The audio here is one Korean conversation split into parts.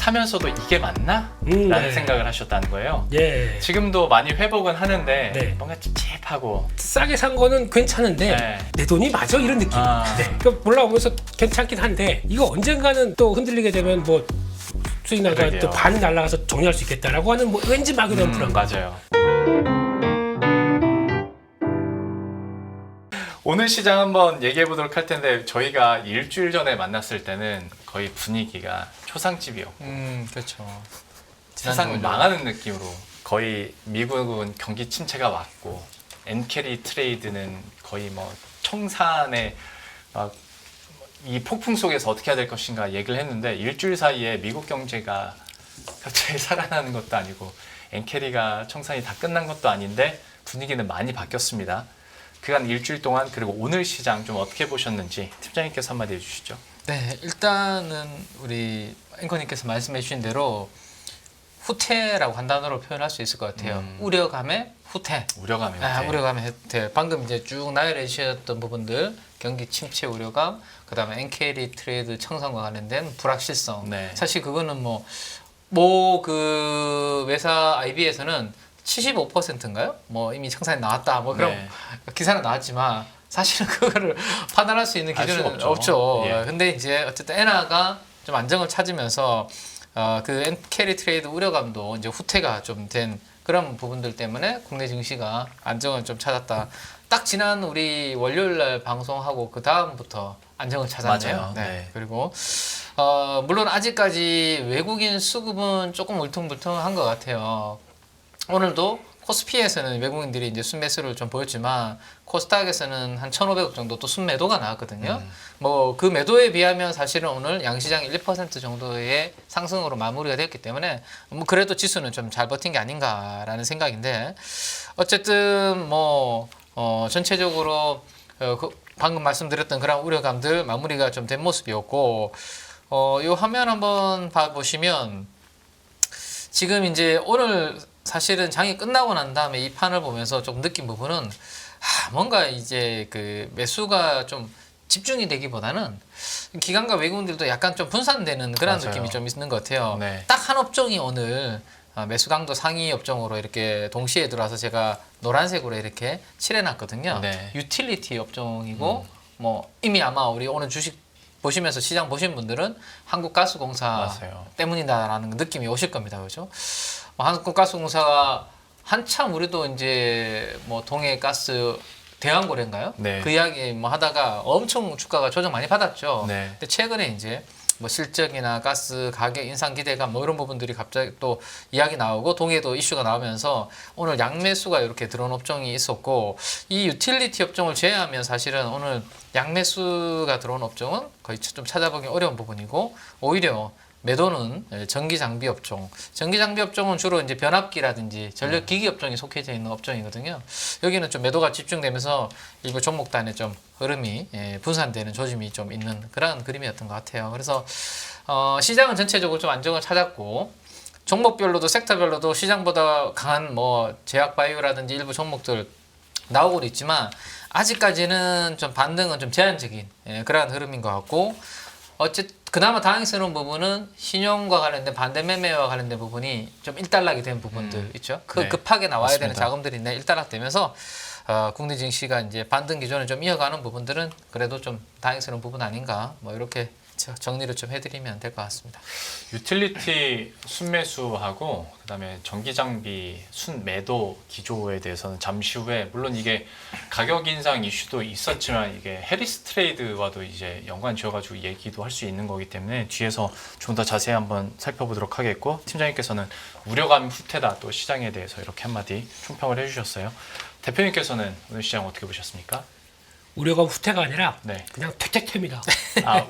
사면서도 이게 맞나? 네. 라는 생각을 하셨다는 거예요. 예. 지금도 많이 회복은 하는데 네. 뭔가 찝찝하고 싸게 산 거는 괜찮은데 네. 내 돈이 맞아 이런 느낌. 아. 네. 그러니까 올라오면서 괜찮긴 한데 이거 언젠가는 또 흔들리게 되면 뭐 수익 나가 그러게요. 또 반이 날아가서 정리할 수 있겠다라고 하는 뭐 왠지 막연한 불안감. 맞아요. 오늘 시장 한번 얘기해 보도록 할 텐데 저희가 일주일 전에 만났을 때는 거의 분위기가 초상집이었고 그렇죠. 세상 망하는 느낌으로 거의 미국은 경기 침체가 왔고 엔캐리 트레이드는 거의 뭐 청산의 막 이 폭풍 속에서 어떻게 해야 될 것인가 얘기를 했는데 일주일 사이에 미국 경제가 갑자기 살아나는 것도 아니고 엔캐리가 청산이 다 끝난 것도 아닌데 분위기는 많이 바뀌었습니다. 그간 일주일 동안 그리고 오늘 시장 좀 어떻게 보셨는지 팀장님께서 한마디 해주시죠. 네, 일단은 우리 앵커님께서 말씀해 주신 대로 후퇴라고 한 단어로 표현할 수 있을 것 같아요. 우려감의 후퇴. 우려감이 우려감의 후퇴. 방금 이제 쭉 나열해 주셨던 부분들, 경기 침체 우려감, 그다음에 엔캐리 트레이드 청산과 관련된 불확실성. 네. 사실 그거는 그 외사 IB에서는 75%인가요? 뭐 이미 청산이 나왔다. 뭐 그런 네. 기사는 나왔지만 사실은 그거를 판단할 수 있는 알 수가 기준은 없죠. 없죠. 예. 근데 이제 어쨌든 엔화가 좀 안정을 찾으면서 그 엔캐리 트레이드 우려감도 이제 후퇴가 좀 된 그런 부분들 때문에 국내 증시가 안정을 좀 찾았다. 딱 지난 우리 월요일 날 방송하고 그 다음부터 안정을 찾았네요. 맞아요. 네. 그리고 물론 아직까지 외국인 수급은 조금 울퉁불퉁한 것 같아요. 오늘도 코스피에서는 외국인들이 이제 순매수를 좀 보였지만 코스닥에서는 한 1,500억 정도 또 순매도가 나왔거든요. 뭐 그 매도에 비하면 사실은 오늘 양시장 1% 정도의 상승으로 마무리가 됐기 때문에 뭐 그래도 지수는 좀 잘 버틴 게 아닌가라는 생각인데 어쨌든 전체적으로 방금 말씀드렸던 그런 우려감들 마무리가 좀 된 모습이었고 이 화면 한번 봐보시면 지금 이제 오늘 사실은 장이 끝나고 난 다음에 이 판을 보면서 좀 느낀 부분은 뭔가 이제 그 매수가 좀 집중이 되기보다는 기관과 외국인들도 약간 좀 분산되는 그런 맞아요. 느낌이 좀 있는 것 같아요. 네. 딱 한 업종이 오늘 매수 강도 상위 업종으로 이렇게 동시에 들어와서 제가 노란색으로 이렇게 칠해놨거든요. 네. 유틸리티 업종이고 뭐 이미 아마 우리 오늘 주식 보시면서 시장 보신 분들은 한국가스공사 맞아요. 때문이다라는 느낌이 오실 겁니다. 그렇죠? 한국가스공사가 한참 우리도 이제 뭐 동해가스 대왕고래인가요? 네. 그 이야기 뭐 하다가 엄청 주가가 조정 많이 받았죠. 네. 근데 최근에 이제 뭐 실적이나 가스 가격 인상 기대감 뭐 이런 부분들이 갑자기 또 이야기 나오고 동해도 이슈가 나오면서 오늘 양매수가 이렇게 들어온 업종이 있었고 이 유틸리티 업종을 제외하면 사실은 오늘 양매수가 들어온 업종은 거의 좀 찾아보기 어려운 부분이고 오히려 매도는 전기장비 업종. 전기장비 업종은 주로 이제 변압기라든지 전력기기 업종이 속해져 있는 업종이거든요. 여기는 좀 매도가 집중되면서 일부 종목단의 좀 흐름이 분산되는 조짐이 좀 있는 그런 그림이었던 것 같아요. 그래서 시장은 전체적으로 좀 안정을 찾았고 종목별로도 섹터별로도 시장보다 강한 뭐 제약바이오라든지 일부 종목들 나오고 있지만 아직까지는 좀 반등은 좀 제한적인 그러한 흐름인 것 같고 어쨌든 그나마 다행스러운 부분은 신용과 관련된 반대 매매와 관련된 부분이 좀 일단락이 된 부분들 있죠. 네. 급하게 나와야 맞습니다. 되는 자금들이 일단락되면서 국내 증시가 이제 반등 기조를 좀 이어가는 부분들은 그래도 좀 다행스러운 부분 아닌가 뭐 이렇게 정리를 좀 해드리면 될 것 같습니다. 유틸리티 순매수하고 그다음에 전기장비 순매도 기조에 대해서는 잠시 후에 물론 이게 가격 인상 이슈도 있었지만 이게 해리스 트레이드와도 이제 연관 지어가지고 얘기도 할 수 있는 거기 때문에 뒤에서 좀 더 자세히 한번 살펴보도록 하겠고 팀장님께서는 우려감 후퇴다 또 시장에 대해서 이렇게 한마디 총평을 해주셨어요. 대표님께서는 오늘 시장 어떻게 보셨습니까? 우려감 후퇴가 아니라 네. 그냥 퇴퇴퇴입니다.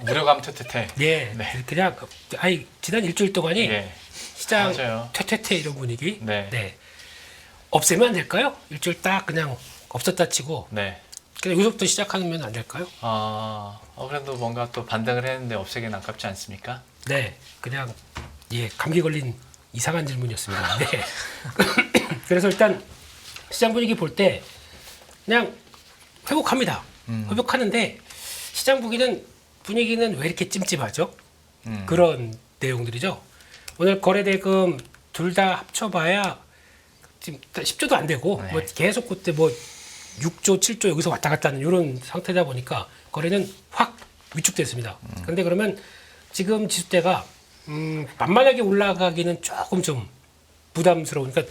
우려감 퇴퇴퇴. 예, 네. 그냥 지난 일주일 동안이 예. 시장 맞아요. 퇴퇴퇴 이런 분위기. 네. 없애면 안 될까요? 일주일 딱 그냥 없었다 치고 네. 그냥 여기서부터 시작하면 안 될까요? 그래도 뭔가 또 반등을 했는데 없애기는 아깝지 않습니까? 네, 그냥 감기 걸린 이상한 질문이었습니다. 네. 그래서 일단 시장 분위기 볼 때 그냥 회복합니다. 회복하는데 시장 분위기는 왜 이렇게 찜찜하죠? 그런 내용들이죠. 오늘 거래대금 둘 다 합쳐봐야 지금 10조도 안 되고 네. 뭐 계속 그때 뭐 6조, 7조 여기서 왔다 갔다 하는 이런 상태다 보니까 거래는 확 위축됐습니다. 그런데 그러면 지금 지수대가 만만하게 올라가기는 조금 좀 부담스러우니까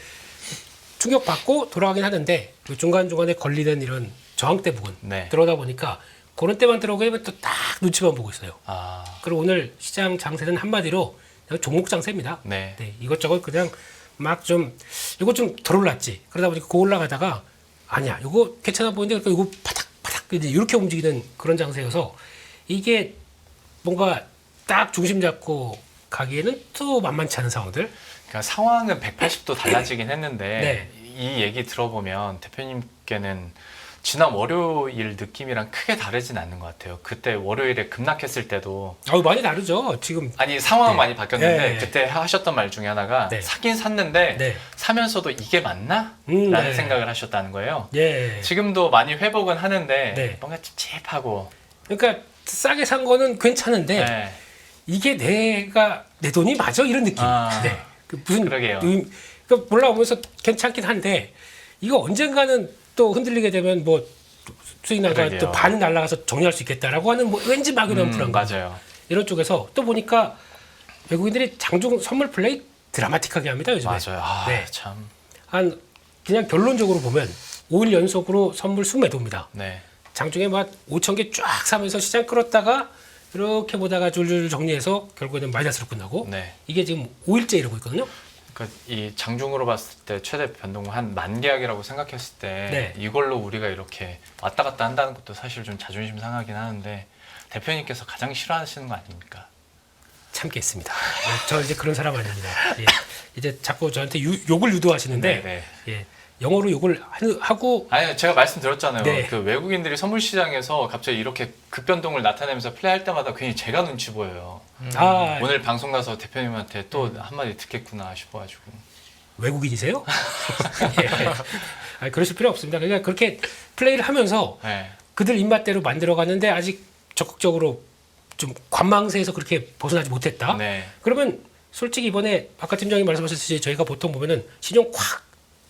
충격받고 돌아가긴 하는데 그 중간중간에 걸리는 이런 저항대 부분 네. 들어오다 보니까 그런 때만 들어오면 또 딱 눈치만 보고 있어요. 아, 그리고 오늘 시장 장세는 한마디로 그냥 종목 장세입니다. 네. 네, 이것저것 그냥 막 좀 이거 좀 덜 올랐지. 그러다 보니까 그 올라가다가 아니야, 이거 괜찮아 보이는데 그러니까 이거 바닥바닥 이제 이렇게 움직이는 그런 장세여서 이게 뭔가 딱 중심 잡고 가기에는 또 만만치 않은 상황들. 그러니까 상황은 180도 달라지긴 했는데 네. 이 얘기 들어보면 대표님께는 지난 월요일 느낌이랑 크게 다르진 않는 것 같아요. 그때 월요일에 급락했을 때도 많이 다르죠. 지금 아니 상황은 네. 많이 바뀌었는데 네. 그때 하셨던 말 중에 하나가 네. 사긴 샀는데 네. 사면서도 이게 맞나? 라는 네. 생각을 하셨다는 거예요. 예. 지금도 많이 회복은 하는데 네. 뭔가 찝찝하고 그러니까 싸게 산 거는 괜찮은데 네. 이게 내 돈이 맞아 이런 느낌. 아, 네. 그 무슨 그러게요. 그러니까 올라오면서 괜찮긴 한데 이거 언젠가는 또 흔들리게 되면 뭐 수익 나가 그러게요. 또 반은 날아가서 정리할 수 있겠다라고 하는 뭐 왠지 막연한 불안감. 맞아요. 이런 쪽에서 또 보니까 외국인들이 장중 선물 플레이 드라마틱하게 합니다 요즘에. 맞아요. 아, 네. 참. 한 그냥 결론적으로 보면 5일 연속으로 선물 순매도입니다. 네. 장중에 막 5천 개 쫙 사면서 시장 끌었다가 이렇게 보다가 줄줄 정리해서 결국에는 마이너스로 끝나고 네. 이게 지금 5일째 이러고 있거든요. 그러니까 이 장중으로 봤을 때 최대 변동 한 10,000계약이라고 생각했을 때 네. 이걸로 우리가 이렇게 왔다 갔다 한다는 것도 사실 좀 자존심 상하긴 하는데 대표님께서 가장 싫어하시는 거 아닙니까? 참겠습니다. 저 이제 그런 사람 아닙니다. 예. 이제 자꾸 저한테 욕을 유도하시는데 네. 예. 영어로 욕을 하고 아니 제가 말씀드렸잖아요. 네. 그 외국인들이 선물 시장에서 갑자기 이렇게 급변동을 나타내면서 플레이할 때마다 괜히 제가 눈치 보여요. 오늘 오늘 방송 가서 대표님한테 또 한마디 듣겠구나 싶어가지고. 외국인이세요? 예. 그러실 필요 없습니다. 그러니까 그렇게 플레이를 하면서 네. 그들 입맛대로 만들어가는데 아직 적극적으로 좀 관망세에서 그렇게 벗어나지 못했다. 네. 그러면 솔직히 이번에 아까 팀장님 말씀하셨듯이 저희가 보통 보면은 신용 콱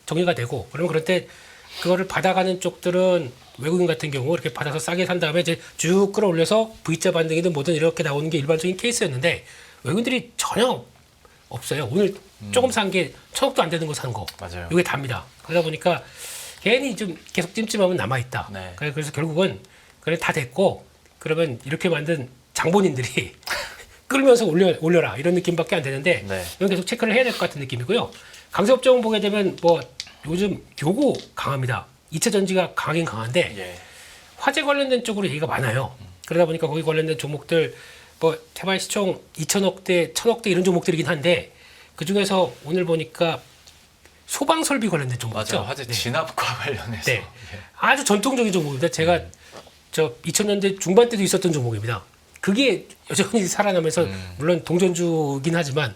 정리가 되고 그러면 그럴 때 그거를 받아가는 쪽들은 외국인 같은 경우 이렇게 받아서 싸게 산 다음에 이제 쭉 끌어올려서 V자 반등이든 뭐든 이렇게 나오는 게 일반적인 케이스였는데 외국인들이 전혀 없어요. 오늘 조금 산 게 1,000억도 안 되는 거 산 거. 맞아요. 이게 답니다. 그러다 보니까 괜히 좀 계속 찜찜하면 남아있다. 네. 그래서 결국은 그래 다 됐고 그러면 이렇게 만든 장본인들이 끌면서 올려라 이런 느낌밖에 안 되는데 네. 이건 계속 체크를 해야 될 것 같은 느낌이고요. 강세업종 보게 되면 뭐 요즘 요거 강합니다. 2차 전지가 강하긴 강한데 예. 화재 관련된 쪽으로 얘기가 많아요. 그러다 보니까 거기 관련된 종목들 뭐 태발 시총 2천억대, 1,000억대 이런 종목들이긴 한데 그 중에서 오늘 보니까 소방 설비 관련된 종목 있죠. 맞아요. 화재 네. 진압과 관련해서. 네. 예. 아주 전통적인 종목입니다. 제가 저 2000년대 중반 때도 있었던 종목입니다. 그게 여전히 살아나면서 물론 동전주긴 하지만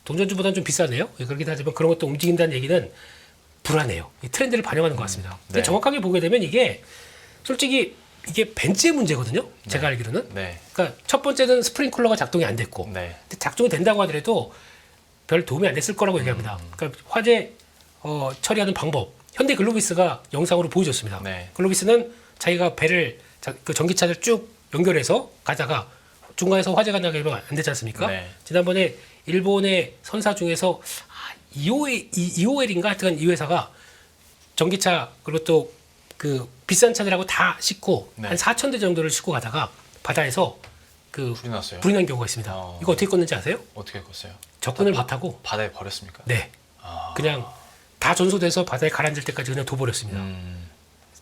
동전주보다는 좀 비싸네요. 그렇긴 하지만 그런 것도 움직인다는 얘기는 불안해요. 이 트렌드를 반영하는 것 같습니다. 근데 네. 정확하게 보게 되면 이게 솔직히 이게 벤츠의 문제거든요. 제가 알기로는. 네. 그러니까 첫 번째는 스프링클러가 작동이 안 됐고 네. 근데 작동이 된다고 하더라도 별 도움이 안 됐을 거라고 얘기합니다. 그러니까 화재 처리하는 방법 현대 글로비스가 영상으로 보여줬습니다. 네. 글로비스는 자기가 배를 그 전기차를 쭉 연결해서 가다가 중간에서 화재가 나게 되면 안 되지 않습니까? 네. 지난번에 일본의 선사 중에서 EOL인가 하여튼 이 회사가 전기차 그리고 또 그 비싼 차들하고 다 싣고 네. 한 4,000대 정도를 싣고 가다가 바다에서 그 불이 났어요. 불이 난 경우가 있습니다. 이거 어떻게 껐는지 아세요? 어떻게 껐어요? 접근을 바- 못하고 바다에 버렸습니까? 네 아. 그냥 다 전소돼서 바다에 가라앉을 때까지 그냥 둬버렸습니다.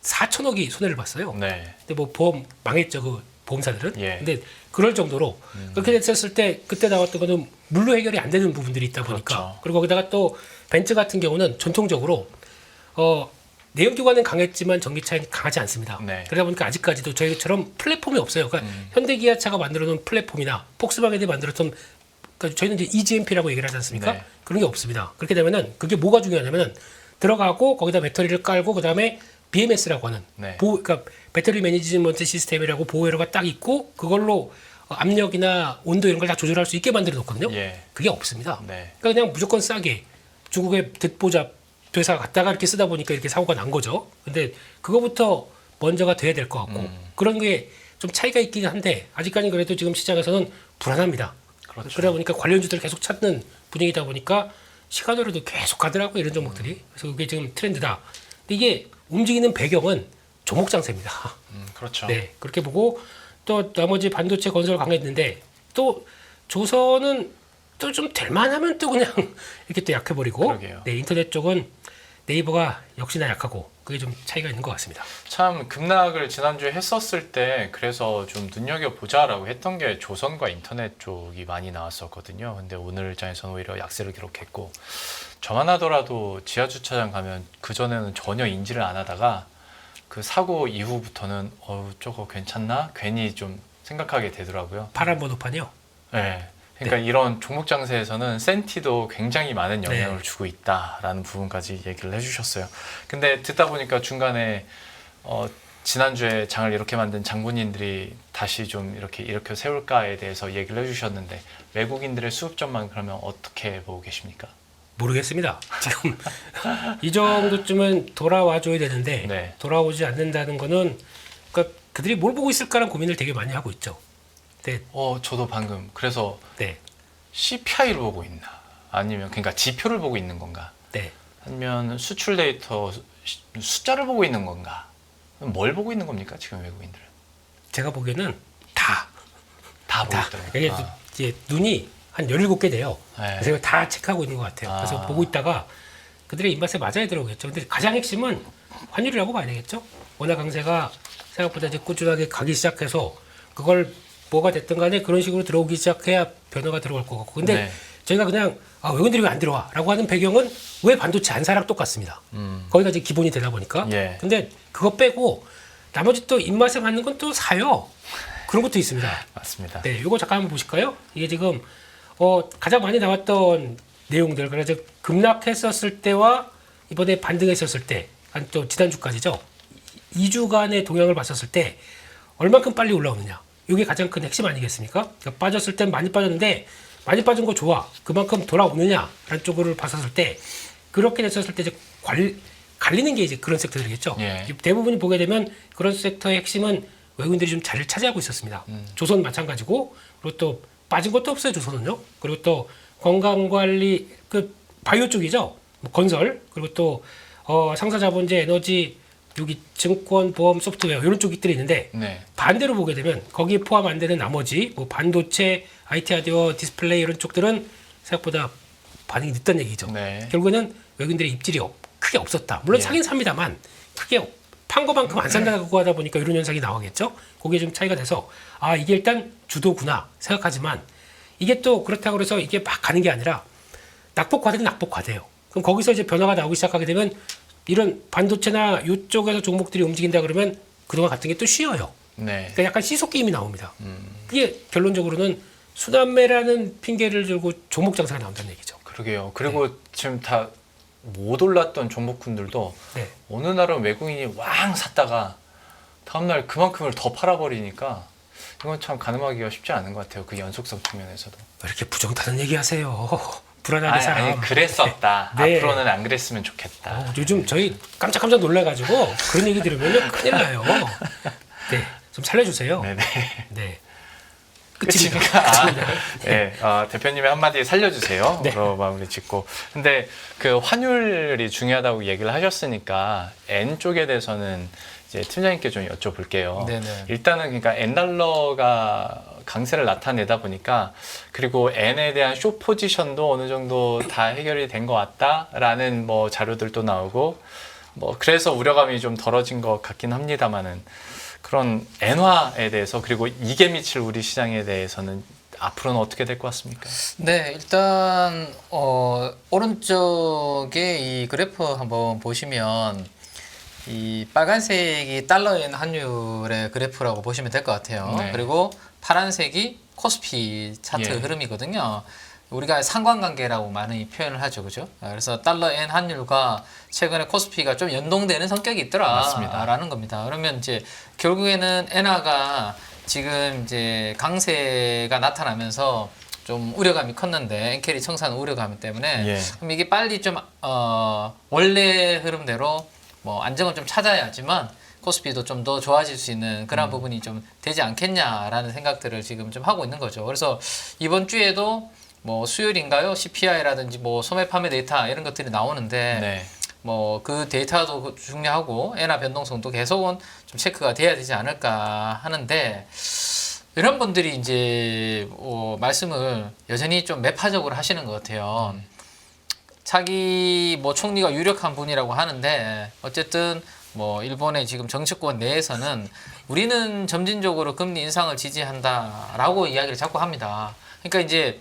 4천억이 손해를 봤어요. 네. 근데 뭐 보험 망했죠 그 보험사들은. 예. 근데 그럴 정도로 그렇게 됐었을 때 그때 나왔던 거는 물로 해결이 안 되는 부분들이 있다 보니까 그렇죠. 그리고 거기다가 또 벤츠 같은 경우는 전통적으로 내연기관은 강했지만 전기차는 강하지 않습니다. 네. 그러다 보니까 아직까지도 저희처럼 플랫폼이 없어요. 그러니까 현대기아차가 만들어놓은 플랫폼이나 폭스바겐이 만들었던 그러니까 저희는 이제 EGMP라고 얘기를 하지 않습니까? 네. 그런 게 없습니다. 그렇게 되면은 그게 뭐가 중요하냐면은 들어가고 거기다 배터리를 깔고 그다음에 BMS라고 하는 네. 그러니까 배터리 매니지먼트 시스템이라고 보호회로가 딱 있고 그걸로 압력이나 온도 이런 걸 다 조절할 수 있게 만들어 놓거든요. 예. 그게 없습니다. 네. 그러니까 그냥 무조건 싸게 중국의 듣보잡 회사 갖다가 이렇게 쓰다 보니까 이렇게 사고가 난 거죠. 근데 그거부터 먼저가 돼야 될 것 같고 그런 게 좀 차이가 있긴 한데 아직까지 그래도 지금 시장에서는 불안합니다. 그렇죠. 그러다 보니까 관련주들 계속 찾는 분위기다 보니까 시간으로도 계속 가더라고요. 이런 종목들이. 그래서 그게 지금 트렌드다. 근데 이게 움직이는 배경은 조목 장세입니다. 그렇죠. 네, 그렇게 보고 또 나머지 반도체 건설 강했는데 또 조선은 또 좀 될만하면 또 그냥 이렇게 또 약해버리고 그러게요. 네, 인터넷 쪽은 네이버가 역시나 약하고 그게 좀 차이가 있는 것 같습니다. 참 급락을 지난주에 했었을 때 그래서 좀 눈여겨보자라고 했던 게 조선과 인터넷 쪽이 많이 나왔었거든요. 근데 오늘 장에서는 오히려 약세를 기록했고 저만 하더라도 지하주차장 가면 그전에는 전혀 인지를 안 하다가 그 사고 이후부터는 저거 괜찮나? 괜히 좀 생각하게 되더라고요. 파란 번호판이요. 네. 그러니까 이런 종목 장세에서는 센티도 굉장히 많은 영향을 주고 있다라는 부분까지 얘기를 해주셨어요. 근데 듣다 보니까 중간에 지난주에 장을 이렇게 만든 장군님들이 다시 좀 이렇게 일으켜 세울까에 대해서 얘기를 해주셨는데 외국인들의 수급전망 그러면 어떻게 보고 계십니까? 모르겠습니다. 지금 이 정도쯤은 돌아와줘야 되는데 네. 돌아오지 않는다는 거는 그러니까 그들이 뭘 보고 있을까라는 고민을 되게 많이 하고 있죠. 네, 저도 방금 그래서 네, CPI를 보고 있나? 아니면 그러니까 지표를 보고 있는 건가? 네. 아니면 수출 데이터 숫자를 보고 있는 건가? 뭘 보고 있는 겁니까 지금 외국인들은? 제가 보기에는 다 다 보고 다. 있더라고요. 이게 이제 눈이 한 17개 돼요. 네. 그래서 다 체크하고 있는 것 같아요. 그래서 아. 보고 있다가 그들의 입맛에 맞아야 들어오겠죠. 근데 가장 핵심은 환율이라고 봐야 되겠죠. 원화 강세가 생각보다 이제 꾸준하게 가기 시작해서 그걸 뭐가 됐든 간에 그런 식으로 들어오기 시작해야 변화가 들어올 것 같고. 근데 네. 저희가 그냥 외국인들이 왜 안 들어와? 라고 하는 배경은 왜 반도체 안 사랑 똑같습니다. 거기가 이제 기본이 되다 보니까. 예. 근데 그거 빼고 나머지 또 입맛에 맞는 건 또 사요. 그런 것도 있습니다. 맞습니다. 네, 이거 잠깐 한번 보실까요? 이게 지금 가장 많이 나왔던 내용들, 그래서 급락했었을 때와 이번에 반등했었을 때, 한 또 지난주까지죠. 2주간의 동향을 봤었을 때 얼만큼 빨리 올라오느냐. 이게 가장 큰 핵심 아니겠습니까? 그러니까 빠졌을 땐 많이 빠졌는데 많이 빠진 거 좋아. 그만큼 돌아오느냐라는 쪽으로 봤었을 때 그렇게 됐었을 때 이제 갈리는 게 이제 그런 섹터들이겠죠. 예. 대부분이 보게 되면 그런 섹터의 핵심은 외국인들이 좀 자리를 차지하고 있었습니다. 조선 마찬가지고 그리고 또 빠진 것도 없어요. 조선은요. 그리고 또 건강관리 그 바이오 쪽이죠. 뭐 건설 그리고 또 상사자본제 에너지 여기 증권 보험 소프트웨어 이런 쪽들이 있는데 네. 반대로 보게 되면 거기에 포함 안 되는 나머지 뭐 반도체, IT 하드웨어, 디스플레이 이런 쪽들은 생각보다 반응이 늦다는 얘기죠. 네. 결국에는 외국인들의 입질이 크게 없었다. 물론 예. 사긴 삽니다만 크게 판 거만큼 안 산다고 하다 보니까 이런 현상이 나오겠죠. 그게 좀 차이가 돼서 이게 일단 주도구나 생각하지만 이게 또 그렇다고 해서 이게 막 가는 게 아니라 낙폭과대는 낙폭과대예요. 그럼 거기서 이제 변화가 나오기 시작하게 되면 이런 반도체나 이쪽에서 종목들이 움직인다 그러면 그동안 같은 게 또 쉬어요. 네. 그러니까 약간 시속 게임이 나옵니다. 그게 결론적으로는 순환매라는 핑계를 들고 종목 장사가 나온다는 얘기죠. 그러게요. 그리고 지금 다 못 올랐던 종목군들도 네. 어느 날은 외국인이 왕 샀다가 다음날 그만큼을 더 팔아버리니까 이건 참 가늠하기가 쉽지 않은 것 같아요. 그 연속성 측면에서도. 왜 이렇게 부정타는 얘기하세요? 불안하게 사람. 아니 그랬었다. 네. 앞으로는 안 그랬으면 좋겠다. 요즘 저희 깜짝깜짝 놀라가지고 그런 얘기 들으면 큰일 나요. 네, 좀 살려주세요. 네네. 네. 끝입니까? 네, 대표님의 한마디에 살려주세요. 네. 그로 마무리 짓고. 근데 그 환율이 중요하다고 얘기를 하셨으니까 N 쪽에 대해서는 이제 팀장님께 좀 여쭤볼게요. 네네. 일단은 그러니까 N 달러가 강세를 나타내다 보니까 그리고 N에 대한 숏 포지션도 어느 정도 다 해결이 된 것 같다라는 뭐 자료들도 나오고 뭐 그래서 우려감이 좀 덜어진 것 같긴 합니다만은. 그런 엔화에 대해서 그리고 이게 미칠 우리 시장에 대해서는 앞으로는 어떻게 될 것 같습니까? 네, 일단 오른쪽에 이 그래프 한번 보시면 이 빨간색이 달러엔 환율의 그래프라고 보시면 될 것 같아요. 네. 그리고 파란색이 코스피 차트 예. 흐름이거든요. 우리가 상관관계라고 많이 표현을 하죠, 그죠? 그래서 달러엔 환율과 최근에 코스피가 좀 연동되는 성격이 맞습니다. 있더라라는 겁니다. 그러면 이제 결국에는 엔화가 지금 이제 강세가 나타나면서 좀 우려감이 컸는데 엔캐리 청산 우려감 때문에 예. 그럼 이게 빨리 좀 원래 흐름대로 뭐 안정을 좀 찾아야지만 코스피도 좀 더 좋아질 수 있는 그런 부분이 좀 되지 않겠냐라는 생각들을 지금 좀 하고 있는 거죠. 그래서 이번 주에도 뭐 수요일인가요? CPI라든지 뭐 소매 판매 데이터 이런 것들이 나오는데 네. 뭐 그 데이터도 중요하고 엔화 변동성도 계속은 좀 체크가 돼야 되지 않을까 하는데 이런 분들이 이제 말씀을 여전히 좀 매파적으로 하시는 것 같아요. 차기 뭐 총리가 유력한 분이라고 하는데 어쨌든 뭐 일본의 지금 정치권 내에서는 우리는 점진적으로 금리 인상을 지지한다라고 이야기를 자꾸 합니다. 그러니까 이제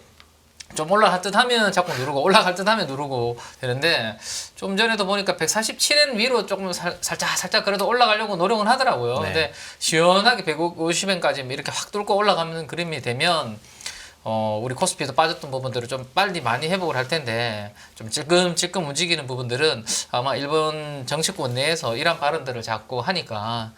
좀 올라갈 듯 하면 자꾸 누르고 올라갈 듯 하면 누르고 되는데 좀 전에도 보니까 147엔 위로 조금 살짝 그래도 올라가려고 노력은 하더라고요. 네. 근데 시원하게 150엔까지 이렇게 확 뚫고 올라가는 그림이 되면 우리 코스피도 빠졌던 부분들을 좀 빨리 많이 회복을 할 텐데 좀 찔끔찔끔 움직이는 부분들은 아마 일본 정치권 내에서 이런 발언들을 자꾸 하니까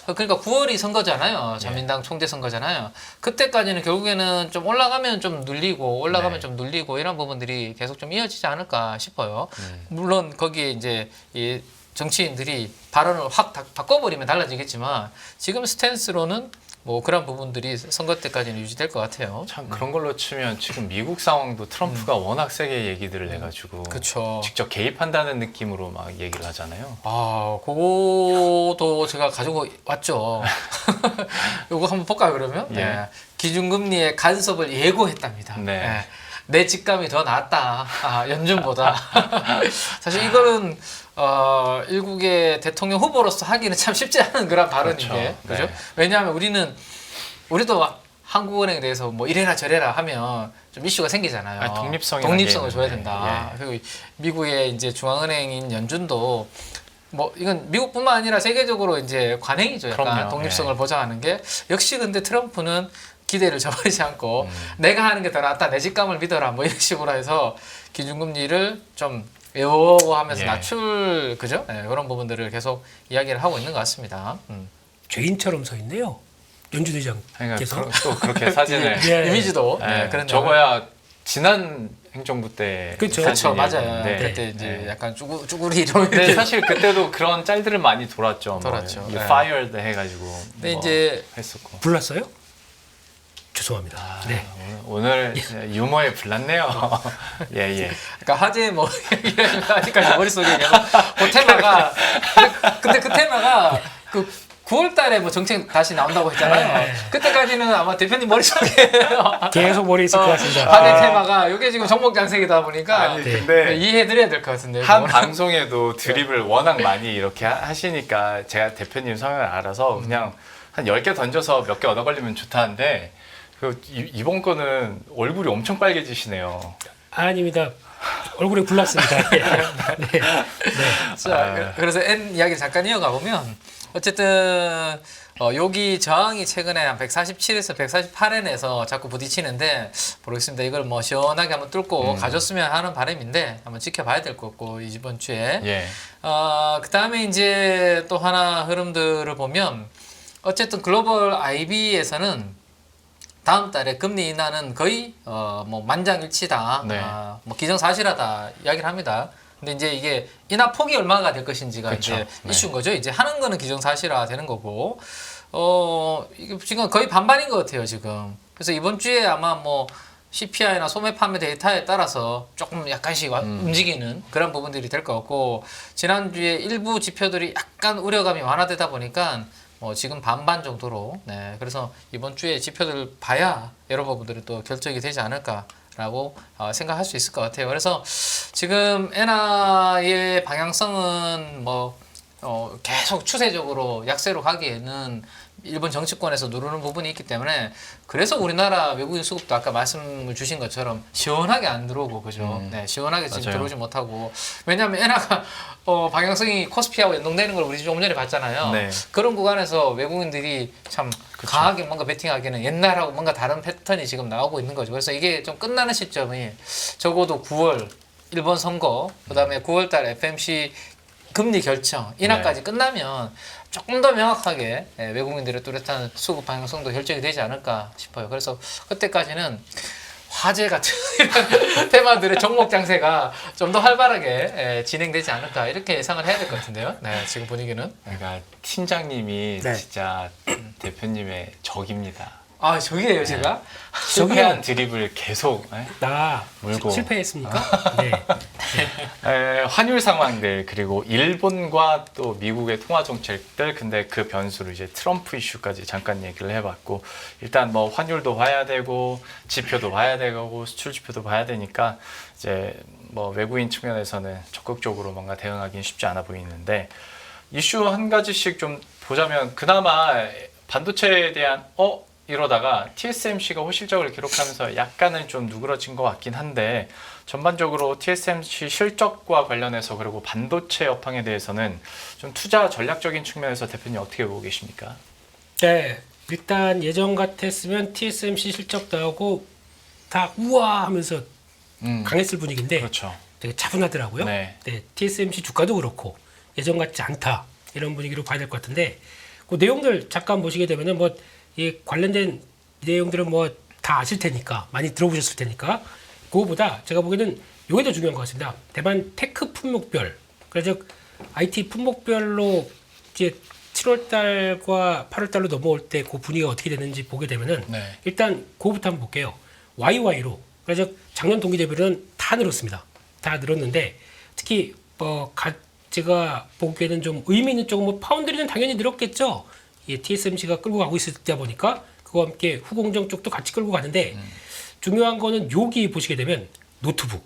그러니까 9월이 선거잖아요. 자민당 총재 선거잖아요. 그때까지는 결국에는 좀 올라가면 좀 눌리고 올라가면 네. 좀 눌리고 이런 부분들이 계속 좀 이어지지 않을까 싶어요. 물론 거기에 이제 이 정치인들이 발언을 확 바꿔버리면 달라지겠지만 지금 스탠스로는 뭐 그런 부분들이 선거 때까지는 유지될 것 같아요. 참 그런 걸로 치면 지금 미국 상황도 트럼프가 워낙 세게 얘기들을 해가지고 그렇죠. 직접 개입한다는 느낌으로 막 얘기를 하잖아요. 아, 그거도 제가 가지고 왔죠. 요거 한번 볼까요, 그러면? 예. 네. 기준금리의 간섭을 예고했답니다. 네. 네. 내 직감이 더 낫다. 연준보다. 사실 이거는 일국의 대통령 후보로서 하기는 참 쉽지 않은 그런 발언인데, 그렇죠. 그죠? 네. 왜냐하면 우리도 한국은행에 대해서 뭐 이래라 저래라 하면 좀 이슈가 생기잖아요. 독립성을 줘야 된다. 예. 그리고 미국의 이제 중앙은행인 연준도 뭐 이건 미국뿐만 아니라 세계적으로 이제 관행이죠. 약간 그럼요. 독립성을 예. 보장하는 게 역시 근데 트럼프는 기대를 저버리지 않고 내가 하는 게 더 낫다. 내 직감을 믿어라. 뭐 이런 식으로 해서 기준금리를 좀 외워하면서 예. 낮출 그죠? 네, 그런 부분들을 계속 이야기를 하고 있는 것 같습니다. 죄인처럼 서 있네요. 연준 그러니까 의장께서. 또 그렇게 사진을 예. 이미지도 예, 네, 그런 저거야 지난 행정부 때 그쵸. 그렇죠, 맞아요. 사진이었는데, 그때 이제 예. 약간 쭈구리 이런 근데 사실 그때도 그런 짤들을 많이 돌았죠. 돌았죠. 뭐, 네. fired 해가지고 근데 뭐 이제 했었고. 불났어요? 죄송합니다. 네. 오늘 유머에 불났네요. 예. 그러니까 화제 뭐 이런 아직까지 머릿속에 계속 그 테마가 근데 그 테마가 그 9월 달에 뭐 정책 다시 나온다고 했잖아요. 네. 그때까지는 아마 대표님 머릿속에 계속 머리에 있을 것 같습니다. 화제 테마가 이게 지금 종목 장색이다 보니까 아니 네. 근데 이해해드려야 될 것 같은데요. 한 그거는. 방송에도 드립을 워낙 많이 이렇게 하시니까 제가 대표님 성향을 알아서 그냥 한 10개 던져서 몇 개 얻어 걸리면 좋다는데 이번 거는 얼굴이 엄청 빨개지시네요. 아닙니다. 얼굴에 불났습니다. 네. 네. 자, 그래서 N 이야기 잠깐 이어가 보면 어쨌든 여기 저항이 최근에 한 147에서 148엔에서 자꾸 부딪히는데 모르겠습니다. 이걸 뭐 시원하게 한번 뚫고 가줬으면 하는 바람인데 한번 지켜봐야 될 것 같고 이번 주에 예. 그 다음에 이제 또 하나 흐름들을 보면 어쨌든 글로벌 IB에서는 다음 달에 금리 인하는 거의 뭐 만장일치다, 네. 뭐 기정사실하다 이야기를 합니다. 근데 이제 이게 인하 폭이 얼마가 될 것인지가 그쵸. 이제 네. 이슈인 거죠. 이제 하는 거는 기정사실화 되는 거고, 이게 지금 거의 반반인 것 같아요 지금. 그래서 이번 주에 아마 뭐 CPI나 소매 판매 데이터에 따라서 조금 약간씩 움직이는 그런 부분들이 될 것 같고, 지난주에 일부 지표들이 약간 우려감이 완화되다 보니까 지금 반반 정도로, 네, 그래서 이번 주에 지표들을 봐야 여러 부분들이 또 결정이 되지 않을까라고 생각할 수 있을 것 같아요. 그래서 지금 엔화의 방향성은 계속 추세적으로 약세로 가기에는 일본 정치권에서 누르는 부분이 있기 때문에 그래서 우리나라 외국인 수급도 아까 말씀을 주신 것처럼 시원하게 안 들어오고 그죠? 네, 시원하게 지금 맞아요. 들어오지 못하고 왜냐하면 엔화가 방향성이 코스피하고 연동되는 걸 우리 조금 전에 봤잖아요. 네. 그런 구간에서 외국인들이 참 강하게 뭔가 베팅하기는 옛날하고 뭔가 다른 패턴이 지금 나오고 있는 거죠. 그래서 이게 좀 끝나는 시점이 적어도 9월 일본 선거, 그다음에 9월달 FMC 금리 결정 인하까지 끝나면 조금 더 명확하게 외국인들의 뚜렷한 수급 방향성도 결정이 되지 않을까 싶어요. 그래서 그때까지는 화재 같은 이런 테마들의 종목 장세가 좀 더 활발하게 진행되지 않을까 이렇게 예상을 해야 될 것 같은데요. 네, 지금 분위기는. 그러니까 팀장님이 네. 진짜 대표님의 적입니다. 아, 저기에요, 제가? 실패한 드립을 계속 나 물고. 실패했습니까? 네. 환율 상황들 그리고 일본과 또 미국의 통화 정책들 근데 그 변수로 이제 트럼프 이슈까지 잠깐 얘기를 해봤고 일단 뭐 환율도 봐야 되고 지표도 봐야 되고 수출 지표도 봐야 되니까 이제 뭐 외국인 측면에서는 적극적으로 뭔가 대응하기는 쉽지 않아 보이는데 이슈 한 가지씩 좀 보자면 그나마 반도체에 대한 이러다가 TSMC가 호실적을 기록하면서 약간은 좀 누그러진 것 같긴 한데 전반적으로 TSMC 실적과 관련해서 그리고 반도체 업황에 대해서는 좀 투자 전략적인 측면에서 대표님 어떻게 보고 계십니까? 네, 일단 예전 같았으면 TSMC 실적 나오고 다 우와 하면서 강했을 분위기인데 그렇죠. 되게 차분하더라고요. 네. 네, TSMC 주가도 그렇고 예전 같지 않다 이런 분위기로 봐야 될 것 같은데 그 내용들 잠깐 보시게 되면은 뭐 이 관련된 내용들은 뭐 다 아실 테니까 많이 들어보셨을 테니까 그거보다 제가 보기에는 이게 더 중요한 것 같습니다. 대만 테크 품목별 그래서 IT 품목별로 이제 7월 달과 8월 달로 넘어올 때 그 분위기가 어떻게 되는지 보게 되면은 네. 일단 그거부터 한번 볼게요. YY로 그래서 작년 동기 대비로는 다 늘었습니다. 다 늘었는데 특히 제가 보기에는 좀 의미 있는 쪽은 뭐 파운드리는 당연히 늘었겠죠. 이 TSMC가 끌고 가고 있다 보니까 그와 함께 후공정 쪽도 같이 끌고 가는데 중요한 거는 여기 보시게 되면 노트북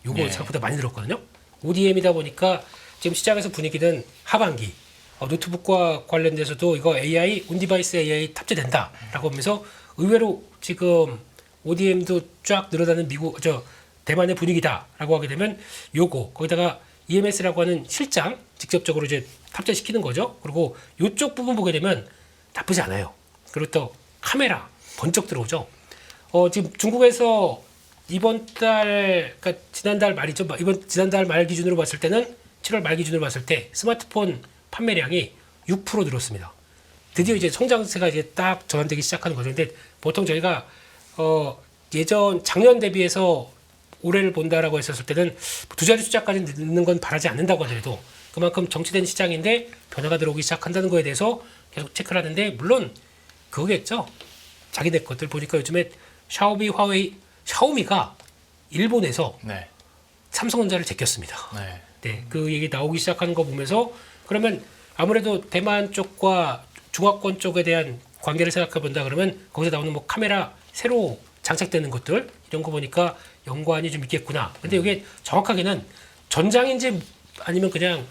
요거 네. 생각보다 많이 늘었거든요. ODM이다 보니까 지금 시장에서 분위기는 하반기 노트북과 관련돼서도 이거 AI 온디바이스 AI 탑재된다라고 하면서 의외로 지금 ODM도 쫙 늘어나는 대만의 분위기다라고 하게 되면 요거 거기다가 EMS라고 하는 실장 직접적으로 이제 탑재시키는 거죠. 그리고 이쪽 부분 보게 되면 나쁘지 않아요. 그리고 또 카메라 번쩍 들어오죠. 지금 중국에서 이번 달, 그러니까 지난달 말이죠. 지난달 말 기준으로 봤을 때는 7월 말 기준으로 봤을 때 스마트폰 판매량이 6% 늘었습니다. 드디어 이제 성장세가 이제 딱 전환되기 시작하는 거죠. 근데 보통 저희가 작년 대비해서 올해를 본다라고 했었을 때는 두 자리 숫자까지 넣는 건 바라지 않는다고 하더라도 그만큼 정체된 시장인데 변화가 들어오기 시작한다는 거에 대해서 계속 체크를 하는데 물론 그거겠죠. 자기네 것들 보니까 요즘에 샤오미가 일본에서 네. 삼성전자를 제꼈습니다. 네. 네, 그 얘기 나오기 시작하는 거 보면서 그러면 아무래도 대만 쪽과 중화권 쪽에 대한 관계를 생각해 본다 그러면 거기서 나오는 뭐 카메라 새로 장착되는 것들 이런 거 보니까 연관이 좀 있겠구나. 근데 이게 정확하게는 전장인지 아니면 그냥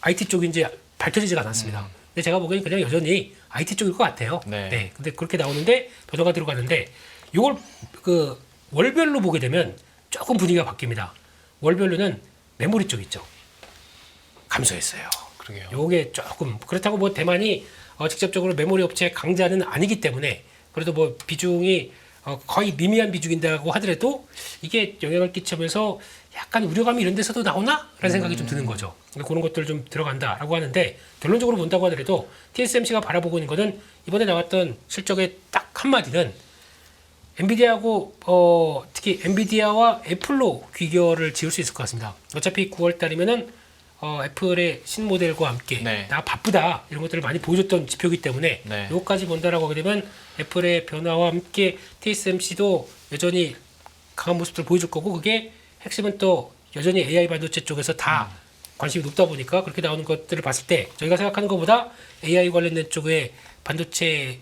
IT 쪽인지 밝혀지지가 않았습니다. 근데 제가 보기에는 그냥 여전히 IT 쪽일 것 같아요. 네. 근데 그렇게 나오는데 변화가 들어가는데 이걸 그 월별로 보게 되면 조금 분위기가 바뀝니다. 월별로는 메모리 쪽 있죠. 감소했어요. 그러게요. 요게 조금 그렇다고 뭐 대만이 직접적으로 메모리 업체 강자는 아니기 때문에 그래도 뭐 비중이 거의 미미한 비중인다고 하더라도 이게 영향을 끼치면서 약간 우려감이 이런 데서도 나오나? 라는 생각이 좀 드는 거죠. 그런 것들 좀 들어간다라고 하는데 결론적으로 본다고 하더라도 TSMC가 바라보고 있는 거는 이번에 나왔던 실적의 딱 한마디는 엔비디아하고 특히 엔비디아와 애플로 귀결을 지을 수 있을 것 같습니다. 어차피 9월 달이면은 애플의 신모델과 함께 네. 나 바쁘다 이런 것들을 많이 보여줬던 지표이기 때문에 네. 요거까지 본다라고 하게 되면 애플의 변화와 함께 TSMC도 여전히 강한 모습들을 보여줄 거고 그게 핵심은 또 여전히 AI 반도체 쪽에서 다 관심이 높다 보니까 그렇게 나오는 것들을 봤을 때 저희가 생각하는 것보다 AI 관련된 쪽에 반도체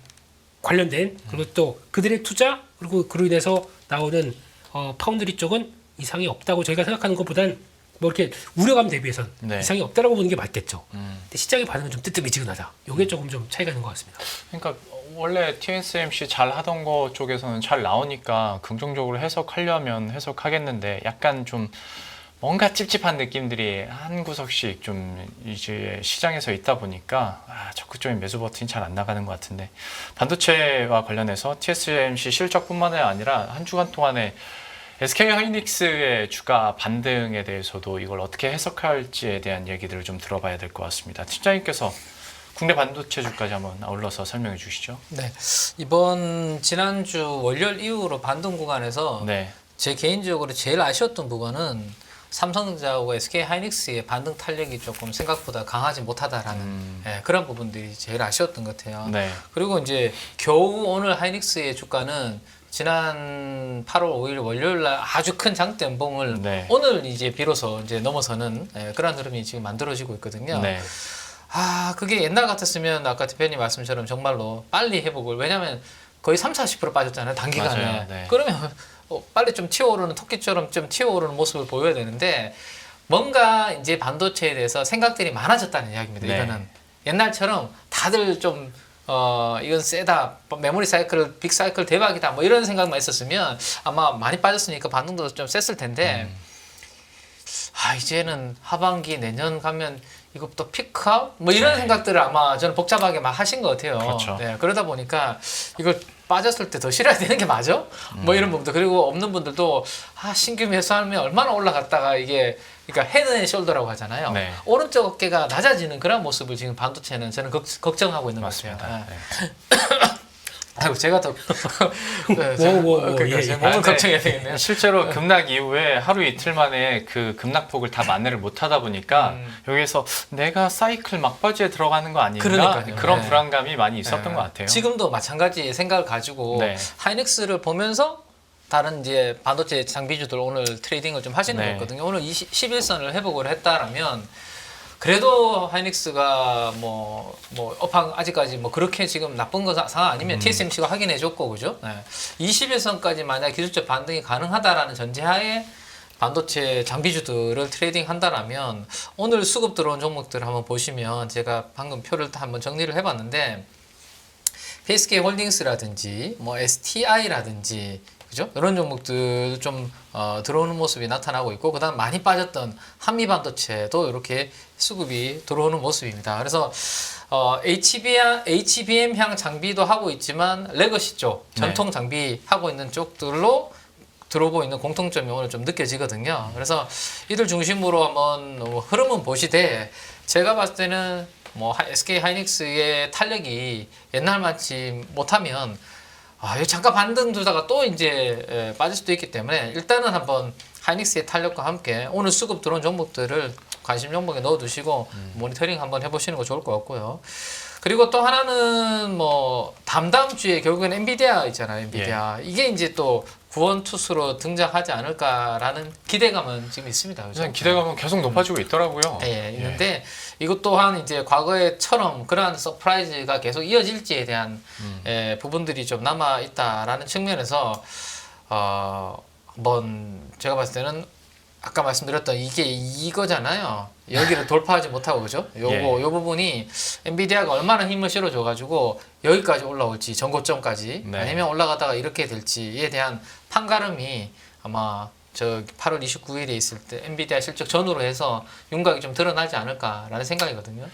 관련된 그리고 또 그들의 투자 그리고 그로 인해서 나오는 파운드리 쪽은 이상이 없다고 저희가 생각하는 것보단 뭐 이렇게 우려감 대비해선 네. 이상이 없다라고 보는 게 맞겠죠. 근데 시장의 반응은 좀 뜨뜻미지근하다. 이게 조금 좀 차이가 있는 것 같습니다. 그러니까 원래 TSMC 잘 하던 거 쪽에서는 잘 나오니까 긍정적으로 해석하려면 해석하겠는데 약간 좀 뭔가 찝찝한 느낌들이 한 구석씩 좀 이제 시장에서 있다 보니까 적극적인 매수 버튼이 잘 안 나가는 것 같은데 반도체와 관련해서 TSMC 실적뿐만 아니라 한 주간 동안에 SK하이닉스의 주가 반등에 대해서도 이걸 어떻게 해석할지에 대한 얘기들을 좀 들어봐야 될 것 같습니다. 팀장님께서 국내 반도체주까지 한번 아울러서 설명해 주시죠. 네. 지난주 월요일 이후로 반등 구간에서 네. 제 개인적으로 제일 아쉬웠던 부분은 삼성전자하고 SK 하이닉스의 반등 탄력이 조금 생각보다 강하지 못하다라는 그런 부분들이 제일 아쉬웠던 것 같아요. 네. 그리고 이제 겨우 오늘 하이닉스의 주가는 지난 8월 5일 월요일 날 아주 큰 장대음봉을 네. 오늘 이제 비로소 이제 넘어서는 그런 흐름이 지금 만들어지고 있거든요. 네. 그게 옛날 같았으면 아까 대표님 말씀처럼 정말로 빨리 회복을, 왜냐하면 거의 30-40% 빠졌잖아요, 단기간에. 맞아요. 네. 그러면 빨리 좀 튀어오르는 토끼처럼 좀 튀어오르는 모습을 보여야 되는데 뭔가 이제 반도체에 대해서 생각들이 많아졌다는 이야기입니다. 네. 이거는 옛날처럼 다들 좀 이건 세다, 메모리 사이클, 빅 사이클 대박이다, 뭐 이런 생각만 있었으면 아마 많이 빠졌으니까 반등도 좀 셌을 텐데 이제는 하반기 내년 가면 이것부터 피크아웃? 뭐 이런 생각들을 아마 저는 복잡하게 막 하신 것 같아요. 그렇죠. 네, 그러다 보니까 이걸 빠졌을 때 더 실어야 되는 게 맞아? 뭐 이런 부분도, 그리고 없는 분들도 신규 매수하면 얼마나 올라갔다가 이게, 그러니까 헤드 앤 숄더라고 하잖아요. 네. 오른쪽 어깨가 낮아지는 그런 모습을 지금 반도체는 저는 걱정하고 있는 것 맞습니다. 같아요. 네. 아이고 제가 더 예. 제 몸을 걱정해야 되겠네요. 실제로 급락 이후에 하루 이틀 만에 그 급락폭을 다 만회를 못하다 보니까 여기서 내가 사이클 막바지에 들어가는 거 아닌가, 그러니까요. 그런 네. 불안감이 많이 있었던 것 같아요. 지금도 마찬가지 생각을 가지고 네. 하이닉스를 보면서 다른 이제 반도체 장비주들 오늘 트레이딩을 좀 하시는 네. 거거든요. 오늘 11선을 회복을 했다라면 그래도 하이닉스가 업황 아직까지 그렇게 지금 나쁜 거 상황 아니면 TSMC가 확인해줬고, 그죠? 네. 21선까지 만약 기술적 반등이 가능하다라는 전제하에 반도체 장비주들을 트레이딩 한다라면 오늘 수급 들어온 종목들을 한번 보시면, 제가 방금 표를 한번 정리를 해봤는데 PSK 홀딩스라든지 STI라든지, 그죠? 이런 종목들 좀 들어오는 모습이 나타나고 있고, 그다음 많이 빠졌던 한미 반도체도 이렇게 수급이 들어오는 모습입니다. 그래서 HBM향 장비도 하고 있지만 레거시 쪽, 전통 장비 하고 있는 쪽들로 들어오고 있는 공통점이 오늘 좀 느껴지거든요. 그래서 이들 중심으로 한번 흐름은 보시되, 제가 봤을 때는 SK 하이닉스의 탄력이 옛날만치 못하면 잠깐 반등 두다가 또 이제 빠질 수도 있기 때문에 일단은 한번 하이닉스의 탄력과 함께 오늘 수급 들어온 종목들을 관심 종목에 넣어두시고 모니터링 한번 해보시는 거 좋을 것 같고요. 그리고 또 하나는 다음 주에 결국엔 엔비디아 있잖아요. 엔비디아. 이게 이제 또 구원투수로 등장하지 않을까라는 기대감은 지금 있습니다. 그죠? 기대감은 계속 높아지고 있더라고요. 네, 있는데 이것 또한 이제 과거에처럼 그러한 서프라이즈가 계속 이어질지에 대한 부분들이 좀 남아 있다라는 측면에서 한번 제가 봤을 때는 아까 말씀드렸던 이게 이거잖아요. 여기를 돌파하지 못하고, 그죠? 요 부분이 엔비디아가 얼마나 힘을 실어줘가지고 여기까지 올라올지, 전고점까지, 네. 아니면 올라가다가 이렇게 될지에 대한 판가름이 아마 저 8월 29일에 있을 때 엔비디아 실적 전후로 해서 윤곽이 좀 드러나지 않을까라는 생각이거든요.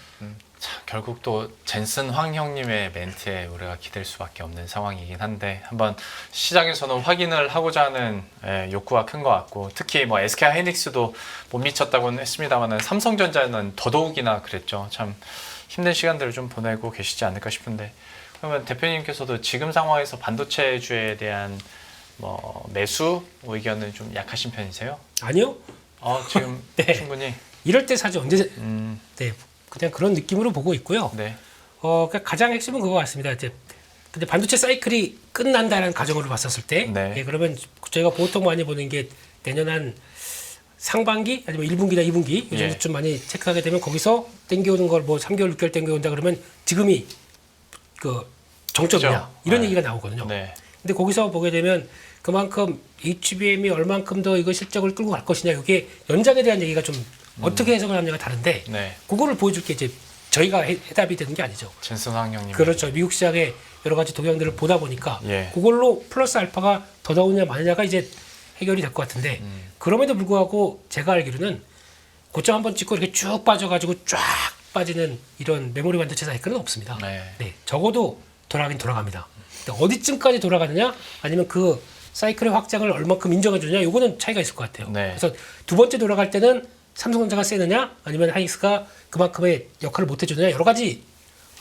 결국 또 젠슨 황 형님의 멘트에 우리가 기댈 수밖에 없는 상황이긴 한데, 한번 시장에서는 확인을 하고자 하는 욕구가 큰 것 같고, 특히 SK 하이닉스도 못 미쳤다고는 했습니다만 삼성전자는 더더욱이나 그랬죠. 참 힘든 시간들을 좀 보내고 계시지 않을까 싶은데, 그러면 대표님께서도 지금 상황에서 반도체주에 대한 매수 의견은 좀 약하신 편이세요? 아니요. 지금 네. 충분히 이럴 때 사죠. 언제? 네, 그냥 그런 느낌으로 보고 있고요. 네. 그러니까 가장 핵심은 그거 같습니다. 이제 근데 반도체 사이클이 끝난다는 가정으로 봤었을 때, 네. 그러면 저희가 보통 많이 보는 게 내년 한 상반기 아니면 1분기나 2분기 이 정도쯤 많이 체크하게 되면 거기서 땡겨오는 걸 3개월, 6개월 땡겨온다 그러면 지금이 그 정점이냐 그렇죠. 이런 네. 얘기가 나오거든요. 네. 근데 거기서 보게 되면 그만큼 HBM이 얼만큼 더 이거 실적을 끌고 갈 것이냐, 이게 연장에 대한 얘기가 좀 어떻게 해석을 하느냐가 다른데, 네. 그거를 보여줄 게 이제 저희가 해답이 되는 게 아니죠. 젠슨 황 형님. 그렇죠. 미국 시장의 여러 가지 동향들을 보다 보니까 예. 그걸로 플러스 알파가 더 나오느냐 마느냐가 이제 해결이 될 것 같은데, 그럼에도 불구하고 제가 알기로는 고점 한번 찍고 이렇게 쭉 빠져가지고 쫙 빠지는 이런 메모리 반도체 사이클은 없습니다. 네. 적어도 돌아가긴 돌아갑니다. 근데 어디쯤까지 돌아가느냐, 아니면 그 사이클의 확장을 얼마큼 인정해 주느냐, 이거는 차이가 있을 것 같아요. 네. 그래서 두 번째 돌아갈 때는 삼성전자가 세느냐, 아니면 하이닉스가 그만큼의 역할을 못 해주느냐, 여러 가지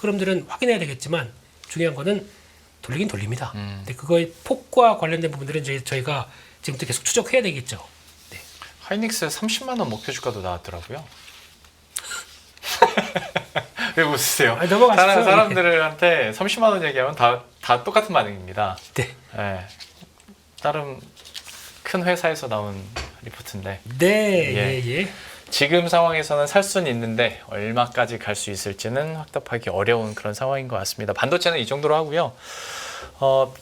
흐름들은 확인해야 되겠지만 중요한 거는 돌리긴 돌립니다. 근데 그거의 폭과 관련된 부분들은 이제 저희가 지금부터 계속 추적해야 되겠죠. 하이닉스 30만 원 목표 주가도 나왔더라고요. 왜 웃으세요? 아니, 넘어가시죠. 사람들한테 30만 원 얘기하면 다 똑같은 반응입니다. 네. 예. 다른 큰 회사에서 나온 리포트인데 네, 예. 지금 상황에서는 살 수는 있는데 얼마까지 갈 수 있을지는 확답하기 어려운 그런 상황인 것 같습니다. 반도체는 이 정도로 하고요.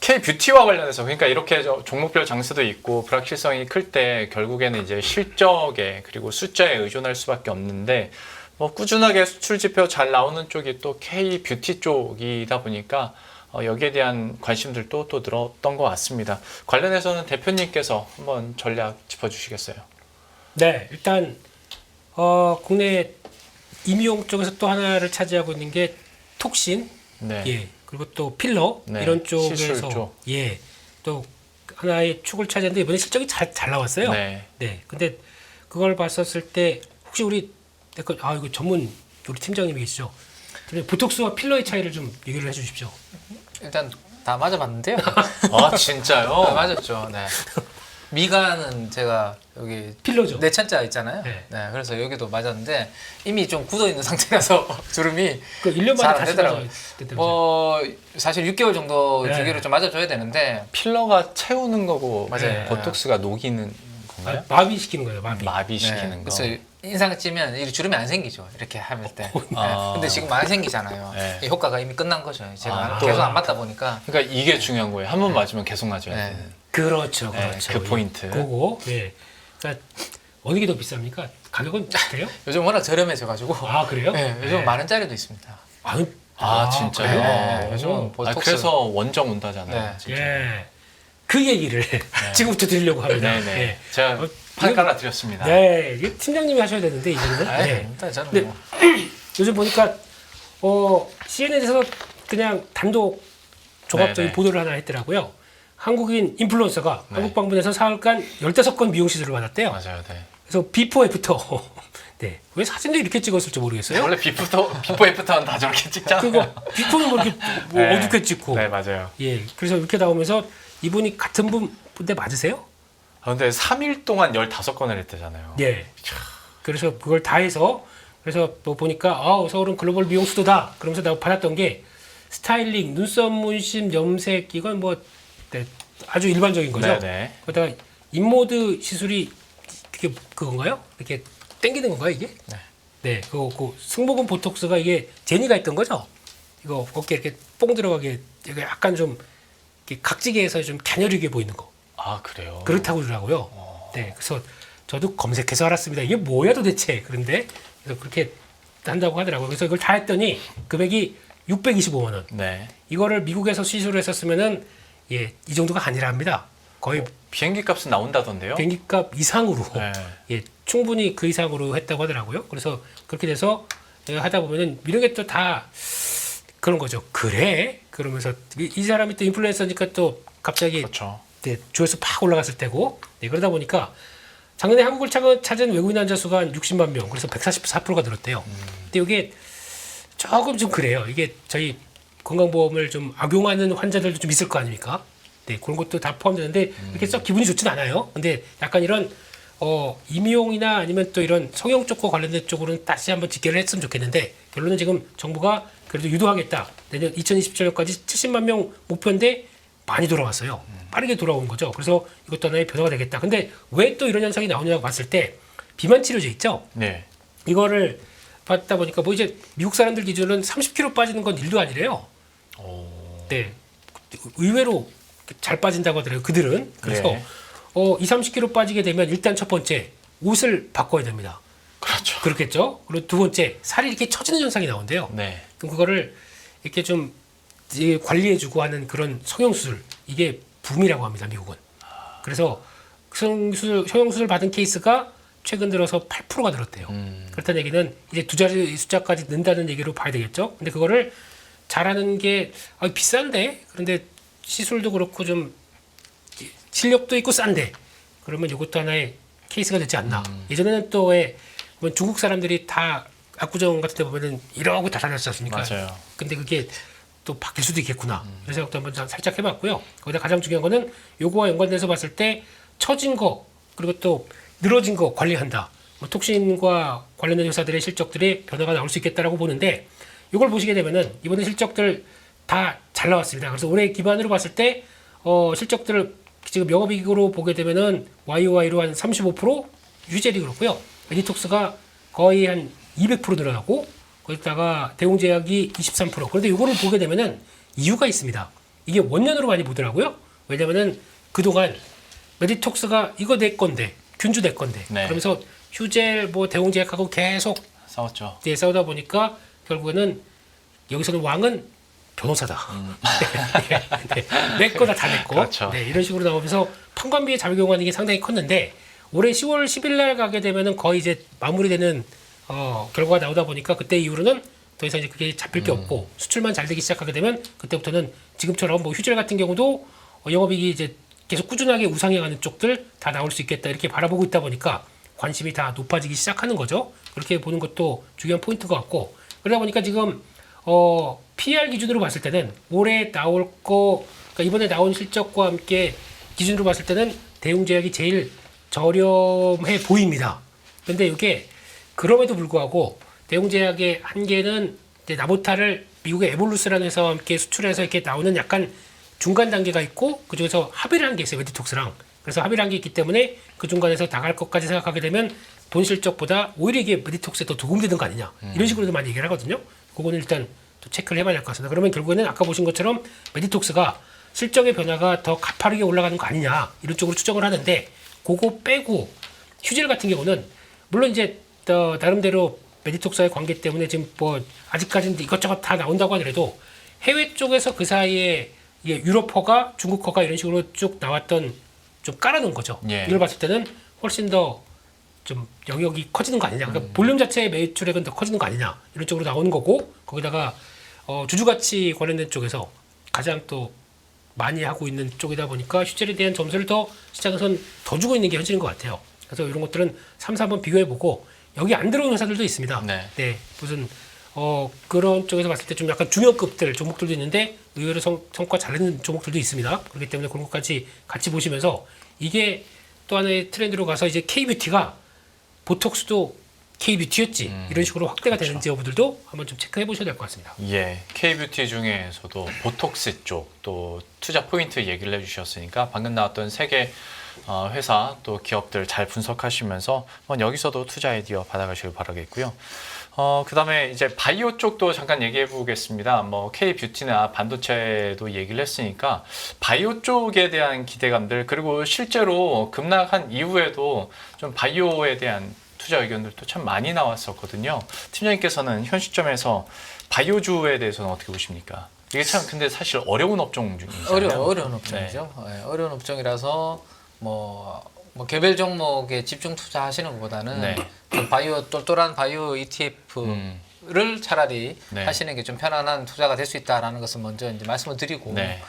K-뷰티와 관련해서 그러니까 이렇게 종목별 장세도 있고 불확실성이 클 때 결국에는 이제 실적에 그리고 숫자에 의존할 수밖에 없는데 뭐 꾸준하게 수출 지표 잘 나오는 쪽이 또 K-뷰티 쪽이다 보니까 여기에 대한 관심들도 또 늘었던 것 같습니다. 관련해서는 대표님께서 한번 전략 짚어주시겠어요? 네, 일단 국내 임용 쪽에서 또 하나를 차지하고 있는 게 톡신, 네. 예, 그리고 또 필러 네, 이런 시술 쪽에서 쪽. 예, 또 하나의 축을 차지했는데 이번에 실적이 잘 나왔어요. 네. 네, 근데 그걸 봤었을 때 혹시 우리 이거 전문 우리 팀장님이 계시죠? 보톡스와 필러의 차이를 좀 얘기를 해주십시오. 일단 다 맞아봤는데요. 아 진짜요? 네, 맞았죠. 네. 미간은 제가 여기 필러죠. 내천자 있잖아요. 네. 네. 그래서 여기도 맞았는데 이미 좀 굳어 있는 상태라서 주름이 그 1년 잘 만에 안 다시 되더라고요. 맞았다면서요. 뭐 사실 6개월 정도 네. 주기로 좀 맞아줘야 되는데 필러가 채우는 거고 맞아요. 보톡스가 녹이는 건가요? 마비시키는 거예요. 마비. 마비시키는 거. 그래서 인상 찌면 이 주름이 안 생기죠. 이렇게 할 때. 아. 근데 지금 많이 생기잖아요. 네. 이 효과가 이미 끝난 거죠. 제가 아. 계속 안 맞다 보니까. 그러니까 이게 중요한 거예요. 한 번 맞으면 계속 맞아야 네. 되는. 그렇죠, 네, 그렇죠. 그 포인트. 그거. 예. 그러니까 어느 게 더 비쌉니까? 가격은 비슷해요? 요즘 워낙 저렴해져가지고. 아 그래요? 네, 요즘 네. 10,000원짜리도 있습니다. 아, 진짜요? 네, 요즘은 보톡스. 그래서 원정 온다잖아요. 네. 진짜. 예. 그 얘기를 지금부터 드리려고 합니다. 네네. 예. 제가 판 깔아드렸습니다. 네, 이게 팀장님이 하셔야 되는데 이제는. 아이, 네. 일단 저는 근데 뭐. 요즘 보니까 CNN에서 그냥 단독 종합적인 네네. 보도를 하나 했더라고요. 한국인 인플루언서가 네. 한국 방문해서 사흘간 15건 미용 시술을 받았대요. 맞아요. 네. 그래서 비포 애프터. 네. 왜 사진도 이렇게 찍었을지 모르겠어요. 원래 비포 애프터는 다 저렇게 찍잖아요. 그거 비포는 뭐 이렇게 뭐 네. 어둡게 찍고. 네, 맞아요. 예. 그래서 이렇게 나오면서 이분이 같은 분인데 맞으세요? 근데 3일 동안 15건을 했대잖아요. 예. 그래서 그걸 다 해서 그래서 뭐 보니까 서울은 글로벌 미용 수도다. 그러면서 내가 받았던 게 스타일링, 눈썹 문신, 염색 이건 뭐 네, 아주 일반적인 거죠. 네네. 거기다가 인모드 시술이 그게 그건가요? 이렇게 땡기는 건가요 이게? 네. 네. 그 승모근 보톡스가 이게 제니가 있던 거죠. 이거 어깨 이렇게 뽕 들어가게 이게 약간 좀 이렇게 각지게 해서 좀 갸녀리게 보이는 거. 아, 그래요? 그렇다고 그러더라고요. 네, 그래서 저도 검색해서 알았습니다. 이게 뭐야 도대체? 그런데 그래서 그렇게 한다고 하더라고요. 그래서 이걸 다 했더니 금액이 625만 원. 네. 이거를 미국에서 시술을 했었으면은 이 정도가 아니랍니다. 거의 비행기 값은 나온다던데요? 비행기값 이상으로 네. 예, 충분히 그 이상으로 했다고 하더라고요. 그래서 그렇게 돼서 하다 보면은 이런 게 또 다 그런 거죠. 그래? 그러면서 이 사람이 또 인플루엔서니까 또 갑자기 그렇죠. 네, 조회수 팍 올라갔을 때고 네, 그러다 보니까 작년에 한국을 찾은 외국인 환자 수가 한 60만 명 그래서 144%가 늘었대요. 근데 이게 조금 좀 그래요. 이게 저희 건강보험을 좀 악용하는 환자들도 좀 있을 거 아닙니까? 네, 그런 것도 다 포함되는데 이렇게 썩 기분이 좋진 않아요. 근데 약간 이런 임용이나 아니면 또 이런 성형 쪽과 관련된 쪽으로는 다시 한번 직결을 했으면 좋겠는데 결론은 지금 정부가 그래도 유도하겠다. 내년 2027년까지 70만 명 목표인데 많이 돌아왔어요. 빠르게 돌아온 거죠. 그래서 이것도 하나의 변화가 되겠다. 근데 왜 또 이런 현상이 나오냐고 봤을 때 비만 치료제 있죠? 네. 이거를 받다 보니까 뭐 이제 미국 사람들 기준으로는 30kg 빠지는 건 일도 아니래요. 네. 의외로 잘 빠진다고 하더라고요. 그들은. 그래서 네. 30kg 빠지게 되면 일단 첫 번째 옷을 바꿔야 됩니다. 그렇죠. 그렇겠죠? 그리고 두 번째 살이 이렇게 처지는 현상이 나온대요. 네. 그럼 그거를 이렇게 좀 관리해주고 하는 그런 성형수술 이게 붐이라고 합니다. 미국은. 그래서 성형수술 받은 케이스가 최근 들어서 8%가 늘었대요. 그렇다는 얘기는 이제 두 자리 숫자까지 는다는 얘기로 봐야 되겠죠. 근데 그거를 잘하는 게 비싼데 그런데 시술도 그렇고 좀 실력도 있고 싼데 그러면 이것도 하나의 케이스가 되지 않나. 예전에는 또 왜 중국 사람들이 다 압구정 같은 데 보면은 이러고 다 다녔지 않습니까? 맞아요. 근데 그게 또 바뀔 수도 있겠구나. 이런 생각도 한번 살짝 해봤고요. 거기다 가장 중요한 거는 요거와 연관돼서 봤을 때 처진 거 그리고 또 늘어진 거 관리한다. 뭐 톡신과 관련된 회사들의 실적들의 변화가 나올 수 있겠다라고 보는데 이걸 보시게 되면은 이번에 실적들 다 잘 나왔습니다. 그래서 올해 기반으로 봤을 때 실적들을 지금 영업이익으로 보게 되면은 YOY로 한 35% 유젤이 그렇고요. 에디톡스가 거의 한 200% 늘어나고 거기다가 대웅제약이 23%. 그런데 이거를 보게 되면은 이유가 있습니다. 이게 원년으로 많이 보더라고요. 왜냐면은 그동안 메디톡스가 이거 내 건데 균주 내 건데 네. 그러면서 휴젤 뭐 대웅제약하고 계속 싸웠죠. 싸우다 보니까 결국에는 여기서는 왕은 변호사다. 내 거다 다 내 거. 그렇죠. 네, 이런 식으로 나오면서 판관비에 작용하는 게 상당히 컸는데 올해 10월 10일 날 가게 되면은 거의 이제 마무리되는 결과가 나오다 보니까 그때 이후로는 더 이상 이제 그게 잡힐 게 없고 수출만 잘 되기 시작하게 되면 그때부터는 지금처럼 뭐 휴젤 같은 경우도 영업이익이 이제 계속 꾸준하게 우상해 가는 쪽들 다 나올 수 있겠다 이렇게 바라보고 있다 보니까 관심이 다 높아지기 시작하는 거죠. 그렇게 보는 것도 중요한 포인트 것 같고 그러다 보니까 지금 PR 기준으로 봤을 때는 올해 나올 거 그러니까 이번에 나온 실적과 함께 기준으로 봤을 때는 대웅제약이 제일 저렴해 보입니다. 근데 이게 그럼에도 불구하고 대웅제약의 한계는 이제 나보타를 미국의 에볼루스라는 회사와 함께 수출해서 이렇게 나오는 약간 중간 단계가 있고 그중에서 합의를 한 게 있어요. 메디톡스랑. 그래서 합의를 한 게 있기 때문에 그 중간에서 나갈 것까지 생각하게 되면 본 실적보다 오히려 이게 메디톡스에 더 도움되는 거 아니냐. 이런 식으로도 많이 얘기를 하거든요. 그거는 일단 또 체크를 해봐야 될 것 같습니다. 그러면 결국에는 아까 보신 것처럼 메디톡스가 실적의 변화가 더 가파르게 올라가는 거 아니냐 이런 쪽으로 추정을 하는데 그거 빼고 휴젤 같은 경우는 물론 이제 나름대로 메디톡스와의 관계 때문에 지금 뭐 아직까지는 이것저것 다 나온다고 하더라도 해외 쪽에서 그 사이에 이게 유럽허가 중국허가 이런 식으로 쭉 나왔던 좀 깔아놓은 거죠. 예. 이걸 봤을 때는 훨씬 더 좀 영역이 커지는 거 아니냐. 그러니까 볼륨 자체의 매출액은 더 커지는 거 아니냐. 이런 쪽으로 나오는 거고 거기다가 주주가치 관련된 쪽에서 가장 또 많이 하고 있는 쪽이다 보니까 휴젤에 대한 점수를 더 시장에선 더 주고 있는 게 현실인 것 같아요. 그래서 이런 것들은 3, 4번 비교해보고 여기 안 들어온 회사들도 있습니다. 네. 무슨 그런 쪽에서 봤을 때 좀 약간 중형급들 종목들도 있는데 의외로 성과 잘 내는 종목들도 있습니다. 그렇기 때문에 그런 것까지 같이 보시면서 이게 또 하나의 트렌드로 가서 이제 K뷰티가 보톡스도 K뷰티였지 이런 식으로 확대가 되는지 여부들도 한번 좀 체크해 보셔야 될 것 같습니다. 예, K뷰티 중에서도 보톡스 쪽 또 투자 포인트 얘기를 해주셨으니까 방금 나왔던 세 개 회사 또 기업들 잘 분석하시면서 여기서도 투자 아이디어 받아가시길 바라겠고요. 그다음에 이제 바이오 쪽도 잠깐 얘기해 보겠습니다. 뭐 K뷰티나 반도체도 얘기를 했으니까 바이오 쪽에 대한 기대감들 그리고 실제로 급락한 이후에도 좀 바이오에 대한 투자 의견들도 참 많이 나왔었거든요. 팀장님께서는 현 시점에서 바이오주에 대해서는 어떻게 보십니까? 이게 참 근데 사실 어려운 업종 중이잖아요. 어려운 업종이죠. 네, 어려운 업종이라서 뭐 개별 종목에 집중 투자하시는 것보다는 네. 좀 똘똘한 바이오 ETF를 차라리 네. 하시는 게 좀 편안한 투자가 될 수 있다라는 것을 먼저 이제 말씀을 드리고 네.